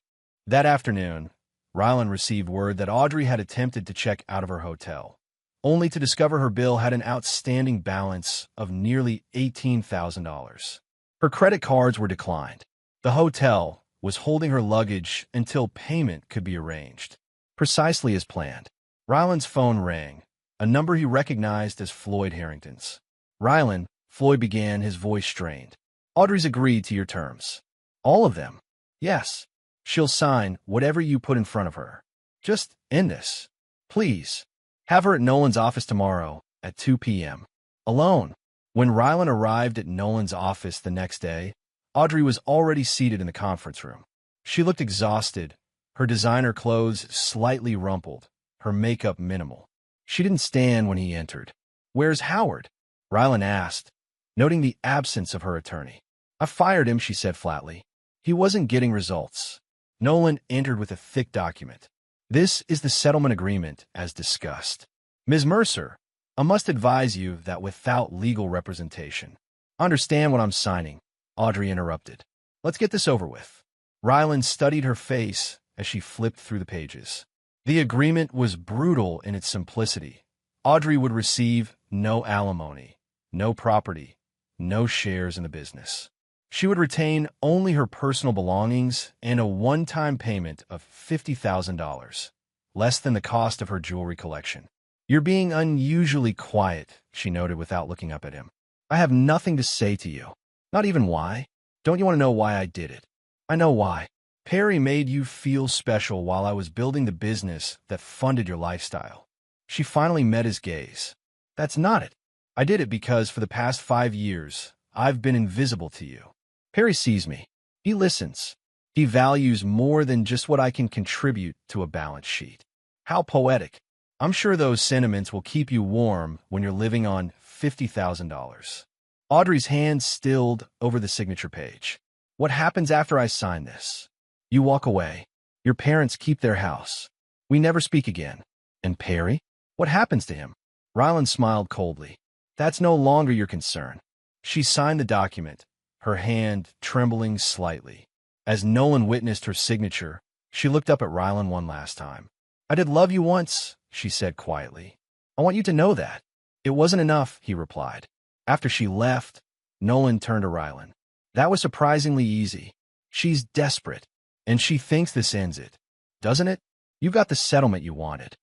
That afternoon, Ryland received word that Audrey had attempted to check out of her hotel, only to discover her bill had an outstanding balance of nearly $18,000. Her credit cards were declined. The hotel was holding her luggage until payment could be arranged. Precisely as planned, Ryland's phone rang, a number he recognized as Floyd Harrington's. "Ryland," Floyd began, his voice strained. "Audrey's agreed to your terms." "All of them?" "Yes. She'll sign whatever you put in front of her. Just end this. Please. Have her at Nolan's office tomorrow at 2 p.m. Alone." When Ryland arrived at Nolan's office the next day, Audrey was already seated in the conference room. She looked exhausted, her designer clothes slightly rumpled, her makeup minimal. She didn't stand when he entered. "Where's Howard?" Ryland asked, noting the absence of her attorney. "I fired him," she said flatly. "He wasn't getting results." Nolan entered with a thick document. "This is the settlement agreement as discussed. Ms. Mercer, I must advise you that without legal representation—" "Understand what I'm signing," Audrey interrupted. "Let's get this over with." Ryland studied her face as she flipped through the pages. The agreement was brutal in its simplicity. Audrey would receive no alimony, no property, no shares in the business. She would retain only her personal belongings and a one-time payment of $50,000, less than the cost of her jewelry collection. "You're being unusually quiet," she noted without looking up at him. "I have nothing to say to you. Not even why. Don't you want to know why I did it? I know why. Perry made you feel special while I was building the business that funded your lifestyle." She finally met his gaze. "That's not it. I did it because for the past 5 years, I've been invisible to you. Perry sees me. He listens. He values more than just what I can contribute to a balance sheet." How poetic. I'm sure those sentiments will keep you warm when you're living on $50,000. Audrey's hand stilled over the signature page. "What happens after I sign this?" "You walk away. Your parents keep their house. We never speak again." "And Perry? What happens to him?" Ryland smiled coldly. "That's no longer your concern." She signed the document, her hand trembling slightly. As Nolan witnessed her signature, she looked up at Ryland one last time. "I did love you once," she said quietly. "I want you to know that." "It wasn't enough," he replied. After she left, Nolan turned to Ryland. "That was surprisingly easy. She's desperate, and she thinks this ends it. Doesn't it? You got the settlement you wanted."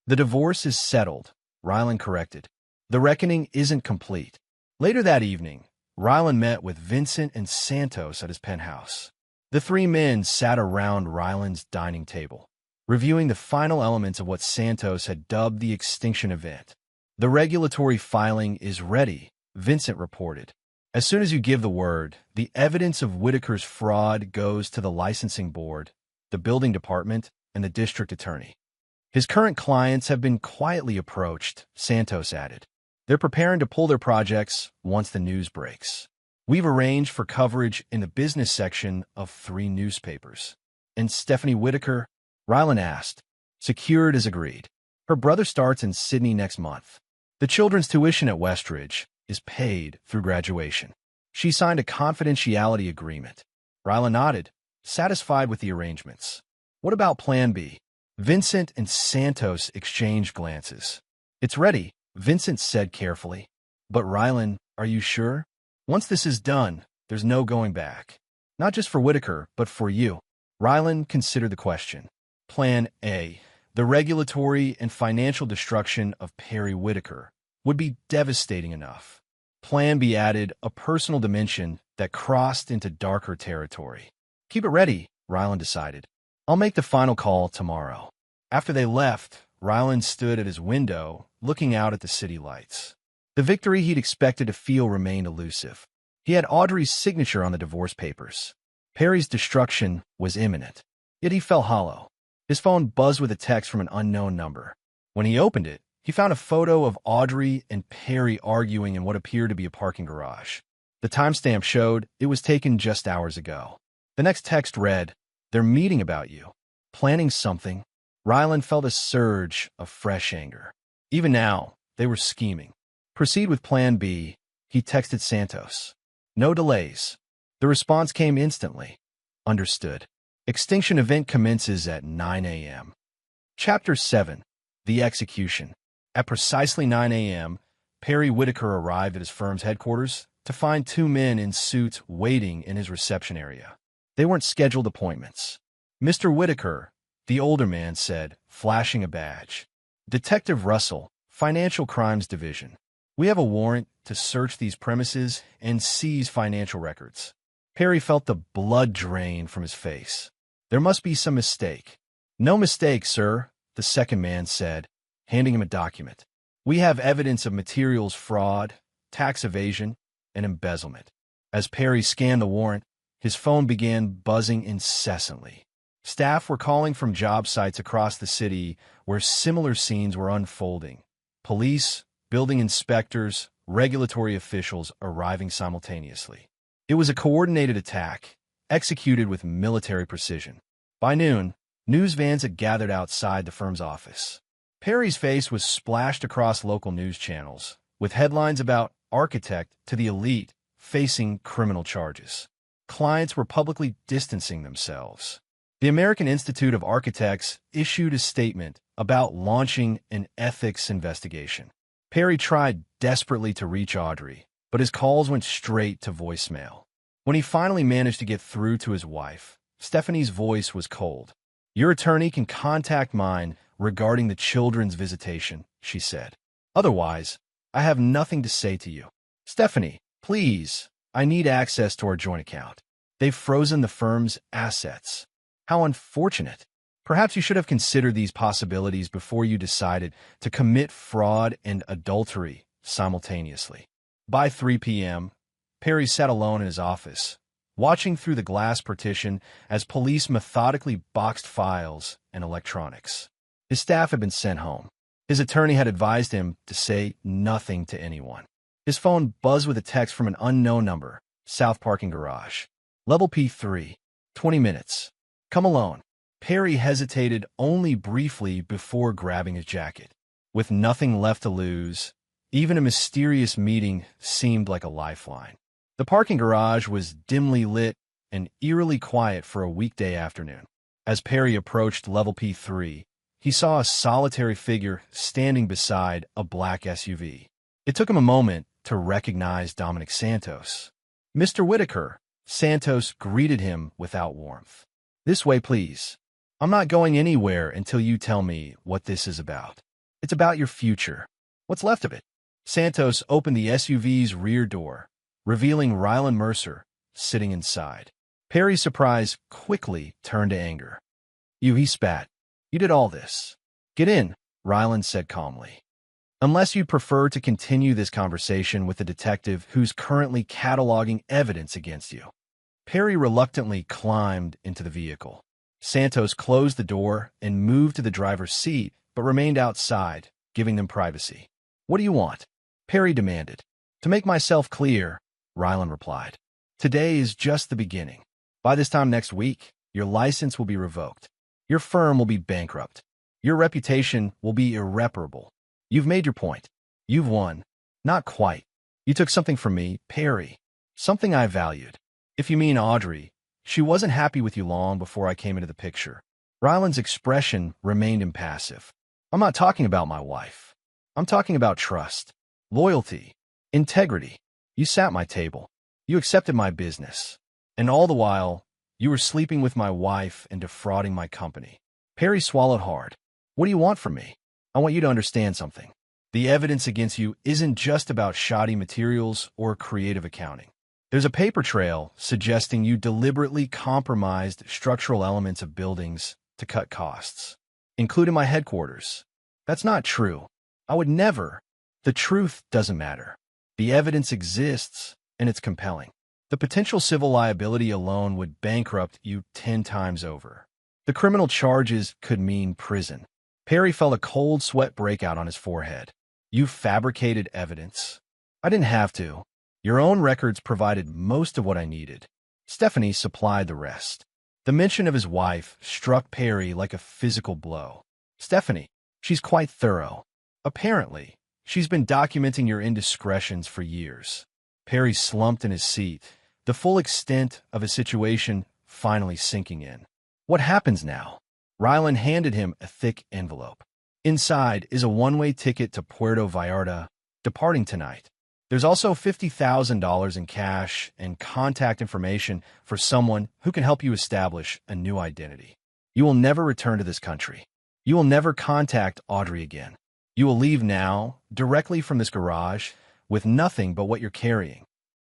"The divorce is settled," Ryland corrected. "The reckoning isn't complete." Later that evening, Ryland met with Vincent and Santos at his penthouse. The three men sat around Ryland's dining table. reviewing the final elements of what Santos had dubbed the extinction event. The regulatory filing is ready, Vincent reported. As soon as you give the word, the evidence of Whitaker's fraud goes to the licensing board, the building department, and the district attorney. His current clients have been quietly approached, Santos added. They're preparing to pull their projects once the news breaks. We've arranged for coverage in the business section of 3 newspapers. And Stephanie Whitaker? Rylan asked. Secured as agreed. Her brother starts in Sydney next month. The children's tuition at Westridge is paid through graduation. She signed a confidentiality agreement. Rylan nodded, satisfied with the arrangements. What about Plan B? Vincent and Santos exchanged glances. It's ready, Vincent said carefully. But Rylan, are you sure? Once this is done, there's no going back. Not just for Whitaker, but for you. Rylan considered the question. Plan A, the regulatory and financial destruction of Perry Whitaker, would be devastating enough. Plan B added a personal dimension that crossed into darker territory. Keep it ready, Rylan decided. I'll make the final call tomorrow. After they left, Rylan stood at his window, looking out at the city lights. The victory he'd expected to feel remained elusive. He had Audrey's signature on the divorce papers. Perry's destruction was imminent. Yet he felt hollow. His phone buzzed with a text from an unknown number. When he opened it, he found a photo of Audrey and Perry arguing in what appeared to be a parking garage. The timestamp showed it was taken just hours ago. The next text read, "They're meeting about you. Planning something." Rylan felt a surge of fresh anger. Even now, they were scheming. Proceed with Plan B, he texted Santos. No delays. The response came instantly. Understood. Extinction event commences at 9 a.m. Chapter 7. The Execution. At precisely 9 a.m., Perry Whitaker arrived at his firm's headquarters to find 2 men in suits waiting in his reception area. They weren't scheduled appointments. Mr. Whitaker, the older man said, flashing a badge. Detective Russell, Financial Crimes Division. We have a warrant to search these premises and seize financial records. Perry felt the blood drain from his face. There must be some mistake. No mistake, sir, the second man said, handing him a document. We have evidence of materials fraud, tax evasion, and embezzlement. As Perry scanned the warrant, his phone began buzzing incessantly. Staff were calling from job sites across the city where similar scenes were unfolding. Police, building inspectors, regulatory officials arriving simultaneously. It was a coordinated attack, executed with military precision. By noon, news vans had gathered outside the firm's office. Perry's face was splashed across local news channels, with headlines about architect to the elite facing criminal charges. Clients were publicly distancing themselves. The American Institute of Architects issued a statement about launching an ethics investigation. Perry tried desperately to reach Audrey, but his calls went straight to voicemail. When he finally managed to get through to his wife, Stephanie's voice was cold. Your attorney can contact mine regarding the children's visitation, she said. Otherwise, I have nothing to say to you. Stephanie, please, I need access to our joint account. They've frozen the firm's assets. How unfortunate. Perhaps you should have considered these possibilities before you decided to commit fraud and adultery simultaneously. By 3 p.m., Perry sat alone in his office, watching through the glass partition as police methodically boxed files and electronics. His staff had been sent home. His attorney had advised him to say nothing to anyone. His phone buzzed with a text from an unknown number, South Parking Garage. Level P3, 20 minutes. Come alone. Perry hesitated only briefly before grabbing his jacket. With nothing left to lose, even a mysterious meeting seemed like a lifeline. The parking garage was dimly lit and eerily quiet for a weekday afternoon. As Perry approached level P3, he saw a solitary figure standing beside a black SUV. It took him a moment to recognize Dominic Santos. Mr. Whitaker, Santos greeted him without warmth. This way, please. I'm not going anywhere until you tell me what this is about. It's about your future. What's left of it? Santos opened the SUV's rear door, revealing Rylan Mercer sitting inside. Perry's surprise quickly turned to anger. He spat. You did all this. Get in, Ryland said calmly. Unless you'd prefer to continue this conversation with the detective who's currently cataloging evidence against you. Perry reluctantly climbed into the vehicle. Santos closed the door and moved to the driver's seat, but remained outside, giving them privacy. What do you want? Perry demanded. To make myself clear, Ryland replied. Today is just the beginning. By this time next week, your license will be revoked. Your firm will be bankrupt. Your reputation will be irreparable. You've made your point. You've won. Not quite. You took something from me, Perry. Something I valued. If you mean Audrey, she wasn't happy with you long before I came into the picture. Ryland's expression remained impassive. I'm not talking about my wife. I'm talking about trust, loyalty, integrity. You sat at my table. You accepted my business. And all the while, you were sleeping with my wife and defrauding my company. Perry swallowed hard. What do you want from me? I want you to understand something. The evidence against you isn't just about shoddy materials or creative accounting. There's a paper trail suggesting you deliberately compromised structural elements of buildings to cut costs, including my headquarters. That's not true. I would never. The truth doesn't matter. The evidence exists, and it's compelling. The potential civil liability alone would bankrupt you 10 times over. The criminal charges could mean prison. Perry felt a cold sweat break out on his forehead. You fabricated evidence. I didn't have to. Your own records provided most of what I needed. Stephanie supplied the rest. The mention of his wife struck Perry like a physical blow. Stephanie, she's quite thorough. Apparently, she's been documenting your indiscretions for years. Perry slumped in his seat, the full extent of his situation finally sinking in. What happens now? Ryland handed him a thick envelope. Inside is a one-way ticket to Puerto Vallarta, departing tonight. There's also $50,000 in cash and contact information for someone who can help you establish a new identity. You will never return to this country. You will never contact Audrey again. You will leave now, directly from this garage, with nothing but what you're carrying.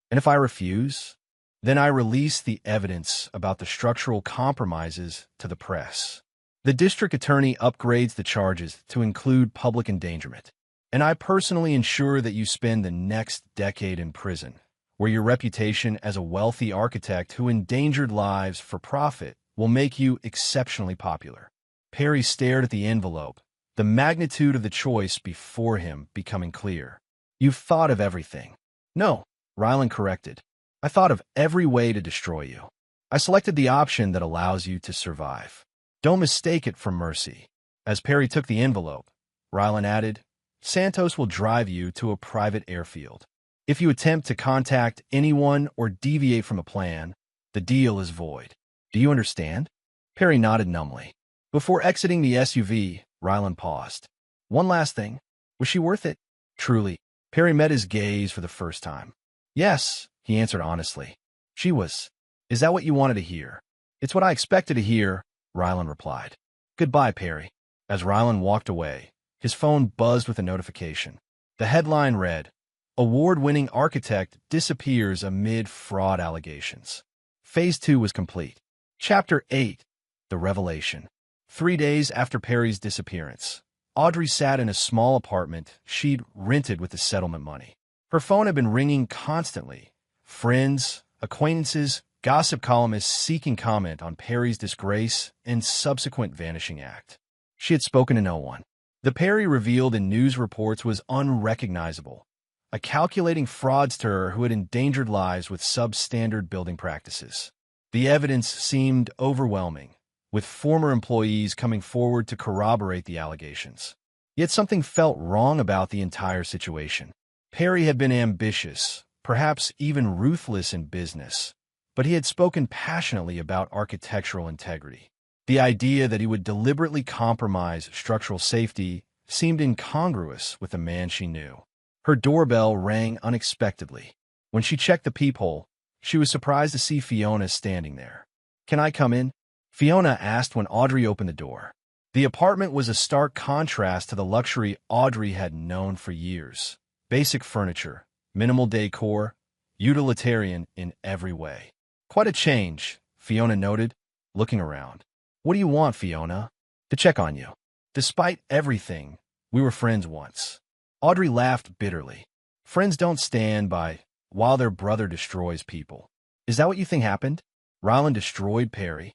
And if I refuse, then I release the evidence about the structural compromises to the press. The district attorney upgrades the charges to include public endangerment. And I personally ensure that you spend the next decade in prison, where your reputation as a wealthy architect who endangered lives for profit will make you exceptionally popular. Perry stared at the envelope, the magnitude of the choice before him becoming clear. You've thought of everything. No, Ryland corrected. I thought of every way to destroy you. I selected the option that allows you to survive. Don't mistake it for mercy. As Perry took the envelope, Ryland added, Santos will drive you to a private airfield. If you attempt to contact anyone or deviate from the plan, the deal is void. Do you understand? Perry nodded numbly. Before exiting the SUV, Ryland paused. One last thing. Was she worth it? Truly. Perry met his gaze for the first time. Yes, he answered honestly. She was. Is that what you wanted to hear? It's what I expected to hear, Ryland replied. Goodbye, Perry. As Ryland walked away, his phone buzzed with a notification. The headline read, Award-winning architect disappears amid fraud allegations. Phase 2 was complete. Chapter 8, The Revelation. 3 days after Perry's disappearance, Audrey sat in a small apartment she'd rented with the settlement money. Her phone had been ringing constantly. Friends, acquaintances, gossip columnists seeking comment on Perry's disgrace and subsequent vanishing act. She had spoken to no one. The Perry revealed in news reports was unrecognizable, a calculating fraudster who had endangered lives with substandard building practices. The evidence seemed overwhelming, with former employees coming forward to corroborate the allegations. Yet something felt wrong about the entire situation. Perry had been ambitious, perhaps even ruthless in business, but he had spoken passionately about architectural integrity. The idea that he would deliberately compromise structural safety seemed incongruous with the man she knew. Her doorbell rang unexpectedly. When she checked the peephole, she was surprised to see Fiona standing there. Can I come in? Fiona asked when Audrey opened the door. The apartment was a stark contrast to the luxury Audrey had known for years. Basic furniture, minimal decor, utilitarian in every way. Quite a change, Fiona noted, looking around. What do you want, Fiona? to check on you. Despite everything, we were friends once. Audrey laughed bitterly. Friends don't stand by while their brother destroys people. Is that what you think happened? Rylan destroyed Perry.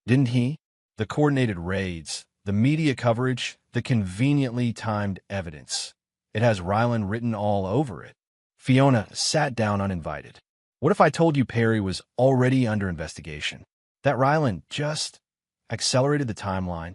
Didn't he? The coordinated raids, the media coverage, the conveniently timed evidence. It has Rylan written all over it. Fiona sat down uninvited. What if I told you Perry was already under investigation? That Rylan just accelerated the timeline?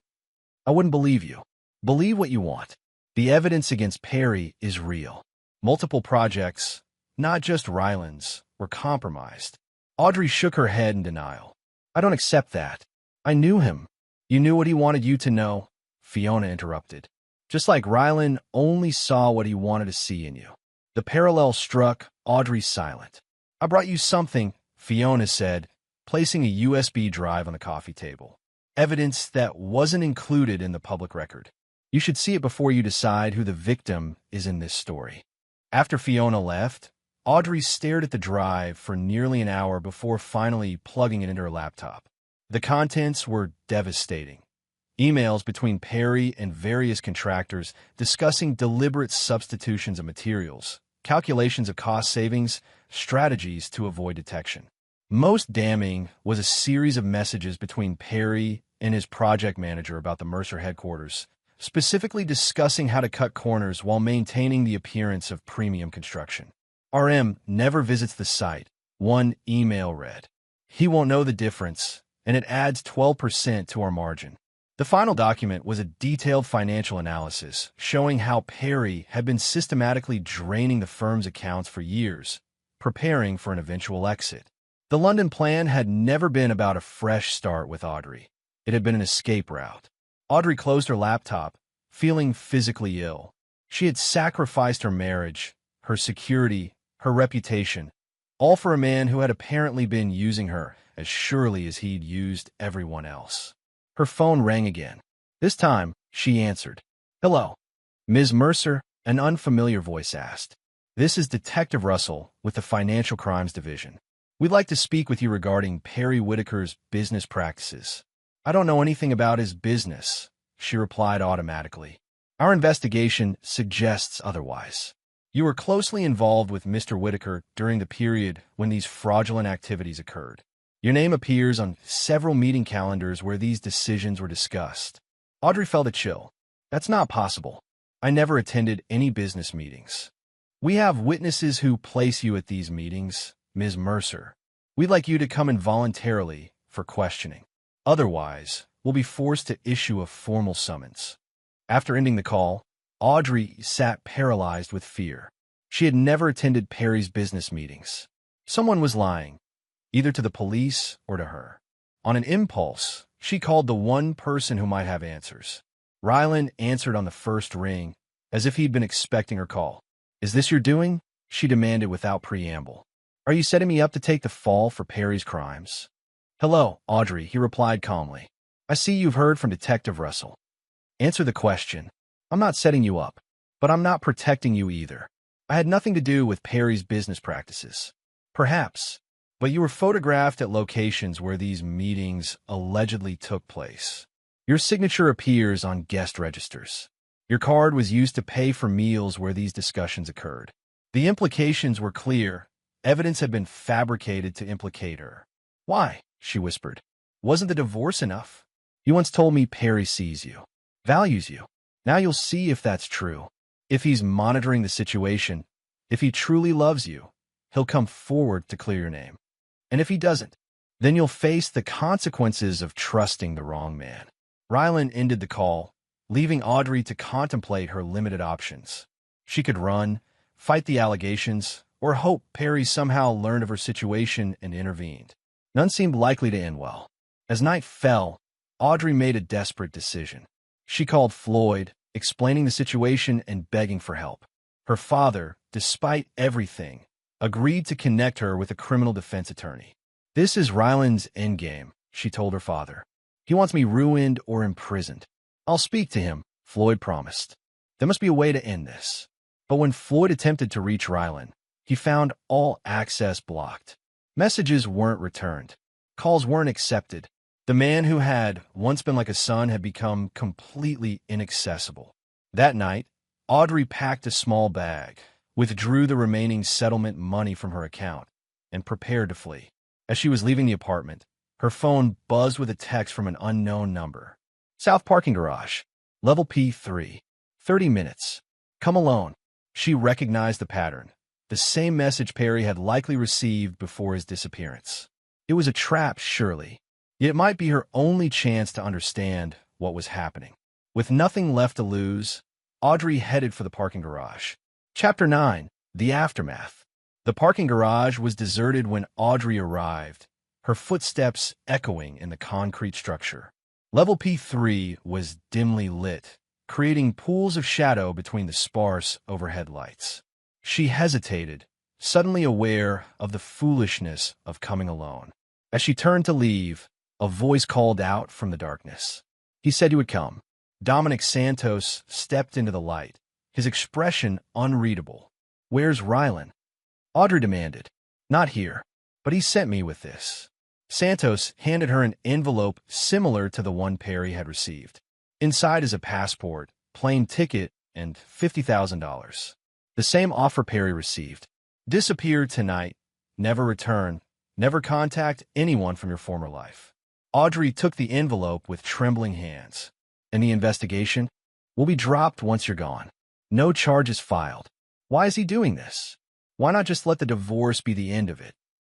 I wouldn't believe you. Believe what you want. The evidence against Perry is real. Multiple projects, not just Rylan's, were compromised. Audrey shook her head in denial. I don't accept that. I knew him. You knew what he wanted you to know, Fiona interrupted. Just like Rylan only saw what he wanted to see in you. The parallel struck, Audrey silent. I brought you something, Fiona said, placing a USB drive on the coffee table. Evidence that wasn't included in the public record. You should see it before you decide who the victim is in this story. After Fiona left, Audrey stared at the drive for nearly an hour before finally plugging it into her laptop. The contents were devastating. Emails between Perry and various contractors discussing deliberate substitutions of materials, calculations of cost savings, strategies to avoid detection. Most damning was a series of messages between Perry and his project manager about the Mercer headquarters, specifically discussing how to cut corners while maintaining the appearance of premium construction. RM never visits the site, one email read. He won't know the difference, and it adds 12% to our margin. The final document was a detailed financial analysis showing how Perry had been systematically draining the firm's accounts for years, preparing for an eventual exit. The London plan had never been about a fresh start with Audrey. It had been an escape route. Audrey closed her laptop, feeling physically ill. She had sacrificed her marriage, her security, her reputation, all for a man who had apparently been using her as surely as he'd used everyone else. Her phone rang again. This time, she answered. Hello. Ms. Mercer, an unfamiliar voice asked. This is Detective Russell with the Financial Crimes Division. We'd like to speak with you regarding Perry Whitaker's business practices. I don't know anything about his business, she replied automatically. Our investigation suggests otherwise. You were closely involved with Mr. Whitaker during the period when these fraudulent activities occurred. Your name appears on several meeting calendars where these decisions were discussed. Audrey felt a chill. That's not possible. I never attended any business meetings. We have witnesses who place you at these meetings, Ms. Mercer. We'd like you to come in voluntarily for questioning. Otherwise, we'll be forced to issue a formal summons. After ending the call, Audrey sat paralyzed with fear. She had never attended Perry's business meetings. Someone was lying, either to the police or to her. On an impulse, she called the one person who might have answers. Rylan answered on the first ring, as if he'd been expecting her call. Is this your doing? She demanded without preamble. Are you setting me up to take the fall for Perry's crimes? Hello, Audrey, he replied calmly. I see you've heard from Detective Russell. Answer the question. I'm not setting you up, but I'm not protecting you either. I had nothing to do with Perry's business practices. Perhaps, but you were photographed at locations where these meetings allegedly took place. Your signature appears on guest registers. Your card was used to pay for meals where these discussions occurred. The implications were clear. Evidence had been fabricated to implicate her. Why? She whispered. Wasn't the divorce enough? You once told me Perry sees you, values you. Now you'll see if that's true. If he's monitoring the situation, if he truly loves you, he'll come forward to clear your name. And if he doesn't, then you'll face the consequences of trusting the wrong man. Rylan ended the call, leaving Audrey to contemplate her limited options. She could run, fight the allegations, or hope Perry somehow learned of her situation and intervened. None seemed likely to end well. As night fell, Audrey made a desperate decision. She called Floyd, explaining the situation and begging for help. Her father, despite everything, agreed to connect her with a criminal defense attorney. This is Rylan's endgame, she told her father. He wants me ruined or imprisoned. I'll speak to him, Floyd promised. There must be a way to end this. But when Floyd attempted to reach Rylan, he found all access blocked. Messages weren't returned. Calls weren't accepted. The man who had once been like a son had become completely inaccessible. That night, Audrey packed a small bag, withdrew the remaining settlement money from her account, and prepared to flee. As she was leaving the apartment, her phone buzzed with a text from an unknown number. South Parking Garage, Level P3, 30 minutes. Come alone. She recognized the pattern, the same message Perry had likely received before his disappearance. It was a trap, surely. Yet it might be her only chance to understand what was happening. With nothing left to lose, Audrey headed for the parking garage. Chapter 9. The Aftermath. The parking garage was deserted when Audrey arrived, her footsteps echoing in the concrete structure. Level P3 was dimly lit, creating pools of shadow between the sparse overhead lights. She hesitated, suddenly aware of the foolishness of coming alone. As she turned to leave, a voice called out from the darkness. He said he would come. Dominic Santos stepped into the light, his expression unreadable. Where's Rylan? Audrey demanded. Not here, but he sent me with this. Santos handed her an envelope similar to the one Perry had received. Inside is a passport, plane ticket, and $50,000. The same offer Perry received. Disappear tonight, never return, never contact anyone from your former life. Audrey took the envelope with trembling hands. And the investigation will be dropped once you're gone. No charges filed. Why is he doing this? Why not just let the divorce be the end of it?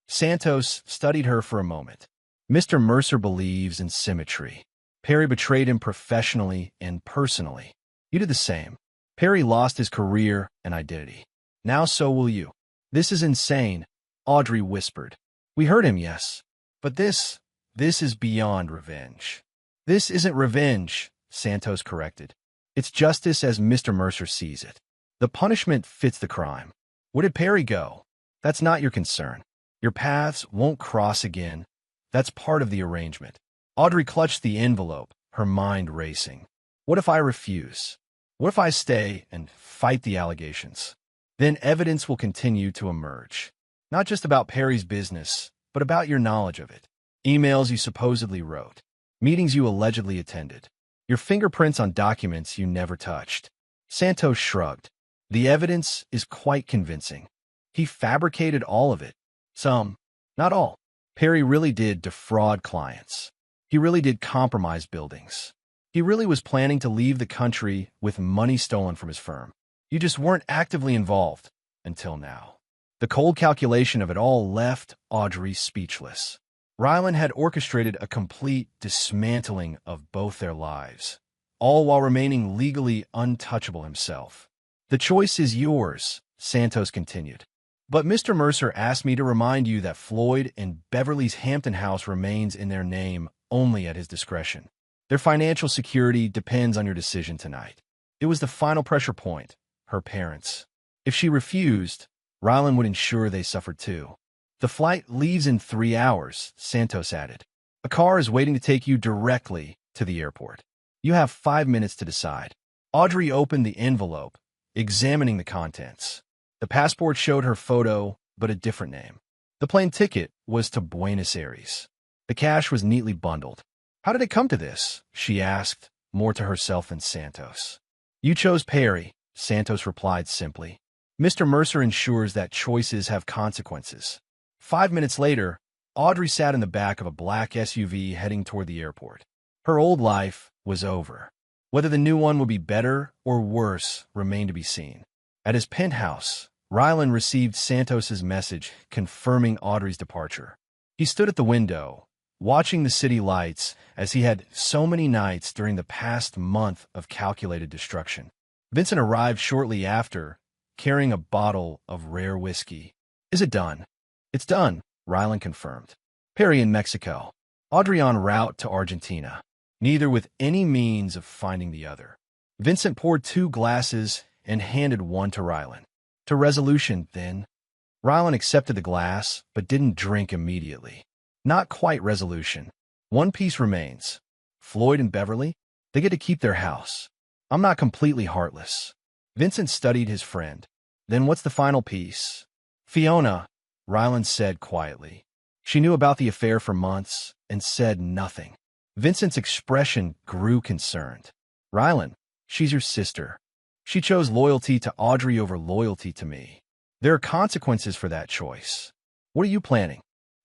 Santos studied her for a moment. Mr. Mercer believes in symmetry. Perry betrayed him professionally and personally. You did the same. Perry lost his career and identity. Now so will you. This is insane, Audrey whispered. We heard him, yes. But this is beyond revenge. This isn't revenge, Santos corrected. It's justice as Mr. Mercer sees it. The punishment fits the crime. Where did Perry go? That's not your concern. Your paths won't cross again. That's part of the arrangement. Audrey clutched the envelope, her mind racing. What if I refuse? What if I stay and fight the allegations? Then evidence will continue to emerge. Not just about Perry's business, but about your knowledge of it. Emails you supposedly wrote. Meetings you allegedly attended. Your fingerprints on documents you never touched. Santos shrugged. The evidence is quite convincing. He fabricated all of it. Some, not all. Perry really did defraud clients. He really did compromise buildings. He really was planning to leave the country with money stolen from his firm. You just weren't actively involved until now. The cold calculation of it all left Audrey speechless. Rylan had orchestrated a complete dismantling of both their lives, all while remaining legally untouchable himself. The choice is yours, Santos continued. But Mr. Mercer asked me to remind you that Floyd and Beverly's Hampton house remains in their name only at his discretion. Their financial security depends on your decision tonight. It was the final pressure point, her parents. If she refused, Rylan would ensure they suffered too. The flight leaves in 3 hours, Santos added. A car is waiting to take you directly to the airport. You have 5 minutes to decide. Audrey opened the envelope, examining the contents. The passport showed her photo, but a different name. The plane ticket was to Buenos Aires. The cash was neatly bundled. How did it come to this? She asked, more to herself than Santos. You chose Perry, Santos replied simply. Mr. Mercer ensures that choices have consequences. 5 minutes later, Audrey sat in the back of a black SUV heading toward the airport. Her old life was over. Whether the new one would be better or worse remained to be seen. At his penthouse, Rylan received Santos's message confirming Audrey's departure. He stood at the window, watching the city lights as he had so many nights during the past month of calculated destruction. Vincent arrived shortly after, carrying a bottle of rare whiskey. Is it done? It's done, Rylan confirmed. Perry in Mexico. Audrey en route to Argentina, neither with any means of finding the other. Vincent poured 2 glasses and handed one to Rylan. To resolution, then. Rylan accepted the glass, but didn't drink immediately. Not quite resolution. One piece remains. Floyd and Beverly, they get to keep their house. I'm not completely heartless. Vincent studied his friend. Then what's the final piece? Fiona, Rylan said quietly. She knew about the affair for months, and said nothing. Vincent's expression grew concerned. "Rylan, she's your sister. She chose loyalty to Audrey over loyalty to me. There are consequences for that choice. What are you planning?"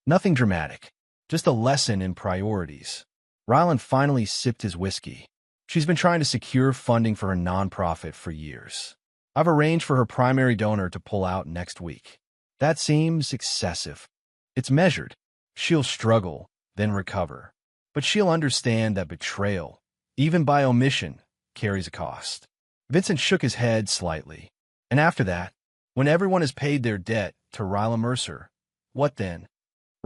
"Nothing dramatic. Just a lesson in priorities." Rylan finally sipped his whiskey. "She's been trying to secure funding for her nonprofit for years. I've arranged for her primary donor to pull out next week. That seems excessive. It's measured. She'll struggle, then recover. But she'll understand that betrayal, even by omission, carries a cost." Vincent shook his head slightly. "And after that, when everyone has paid their debt to Rylan Mercer, what then?"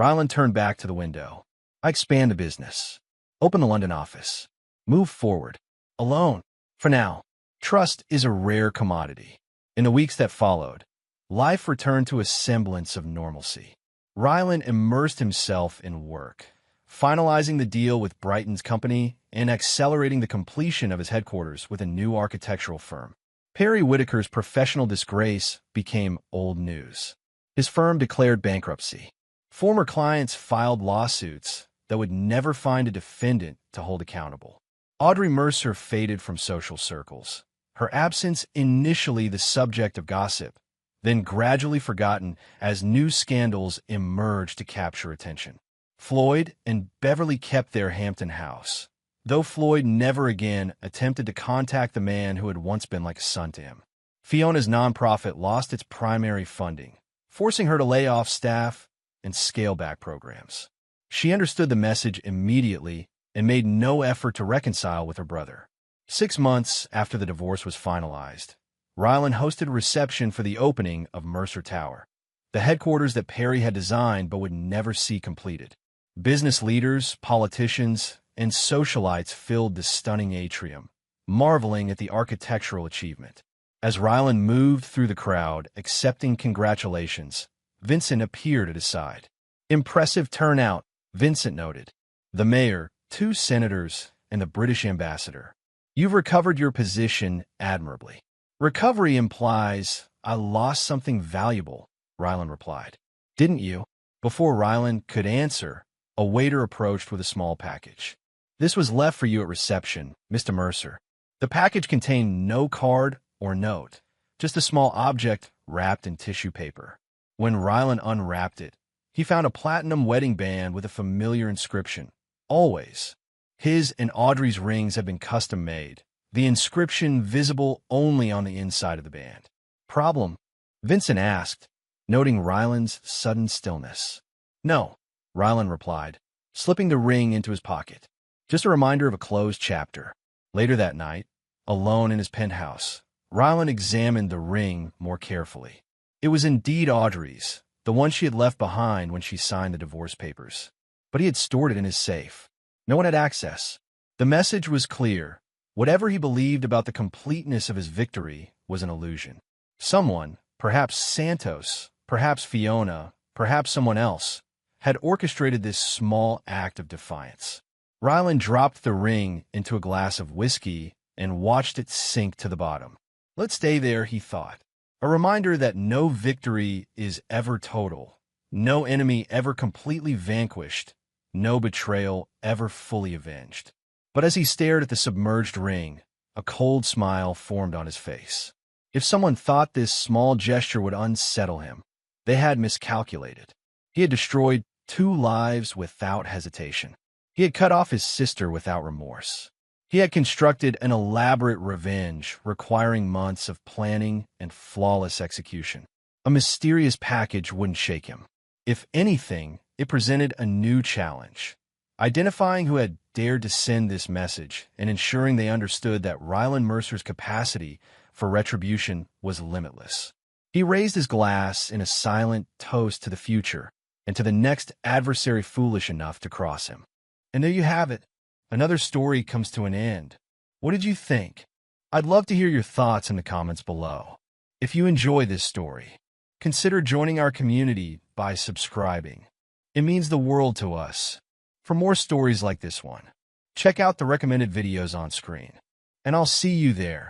Rylan turned back to the window. "I expand the business. Open the London office. Move forward. Alone. For now. Trust is a rare commodity." In the weeks that followed, life returned to a semblance of normalcy. Rylan immersed himself in work, finalizing the deal with Brighton's company and accelerating the completion of his headquarters with a new architectural firm. Perry Whitaker's professional disgrace became old news. His firm declared bankruptcy. Former clients filed lawsuits that would never find a defendant to hold accountable. Audrey Mercer faded from social circles, her absence initially the subject of gossip, then gradually forgotten as new scandals emerged to capture attention. Floyd and Beverly kept their Hampton house, though Floyd never again attempted to contact the man who had once been like a son to him. Fiona's nonprofit lost its primary funding, forcing her to lay off staff and scale back programs. She understood the message immediately and made no effort to reconcile with her brother. 6 months after the divorce was finalized, Rylan hosted a reception for the opening of Mercer Tower, the headquarters that Perry had designed but would never see completed. Business leaders, politicians, and socialites filled the stunning atrium, marveling at the architectural achievement. As Rylan moved through the crowd, accepting congratulations, Vincent appeared at his side. "Impressive turnout," Vincent noted. "The mayor, 2 senators, and the British ambassador. You've recovered your position admirably." "Recovery implies I lost something valuable," Rylan replied. "Didn't you?" Before Rylan could answer, a waiter approached with a small package. "This was left for you at reception, Mr. Mercer." The package contained no card or note, just a small object wrapped in tissue paper. When Rylan unwrapped it, he found a platinum wedding band with a familiar inscription, "Always." His and Audrey's rings had been custom-made, the inscription visible only on the inside of the band. "Problem?" Vincent asked, noting Rylan's sudden stillness. "No," Rylan replied, slipping the ring into his pocket. "Just a reminder of a closed chapter." Later that night, alone in his penthouse, Rylan examined the ring more carefully. It was indeed Audrey's, the one she had left behind when she signed the divorce papers. But he had stored it in his safe. No one had access. The message was clear. Whatever he believed about the completeness of his victory was an illusion. Someone, perhaps Santos, perhaps Fiona, perhaps someone else, had orchestrated this small act of defiance. Rylan dropped the ring into a glass of whiskey and watched it sink to the bottom. Let's stay there, he thought. A reminder that no victory is ever total, no enemy ever completely vanquished, no betrayal ever fully avenged. But as he stared at the submerged ring, a cold smile formed on his face. If someone thought this small gesture would unsettle him, they had miscalculated. He had destroyed 2 lives without hesitation. He had cut off his sister without remorse. He had constructed an elaborate revenge requiring months of planning and flawless execution. A mysterious package wouldn't shake him. If anything, it presented a new challenge. Identifying who had dared to send this message and ensuring they understood that Rylan Mercer's capacity for retribution was limitless. He raised his glass in a silent toast to the future and to the next adversary foolish enough to cross him. And there you have it. Another story comes to an end. What did you think? I'd love to hear your thoughts in the comments below. If you enjoy this story, consider joining our community by subscribing. It means the world to us. For more stories like this one, check out the recommended videos on screen. And I'll see you there.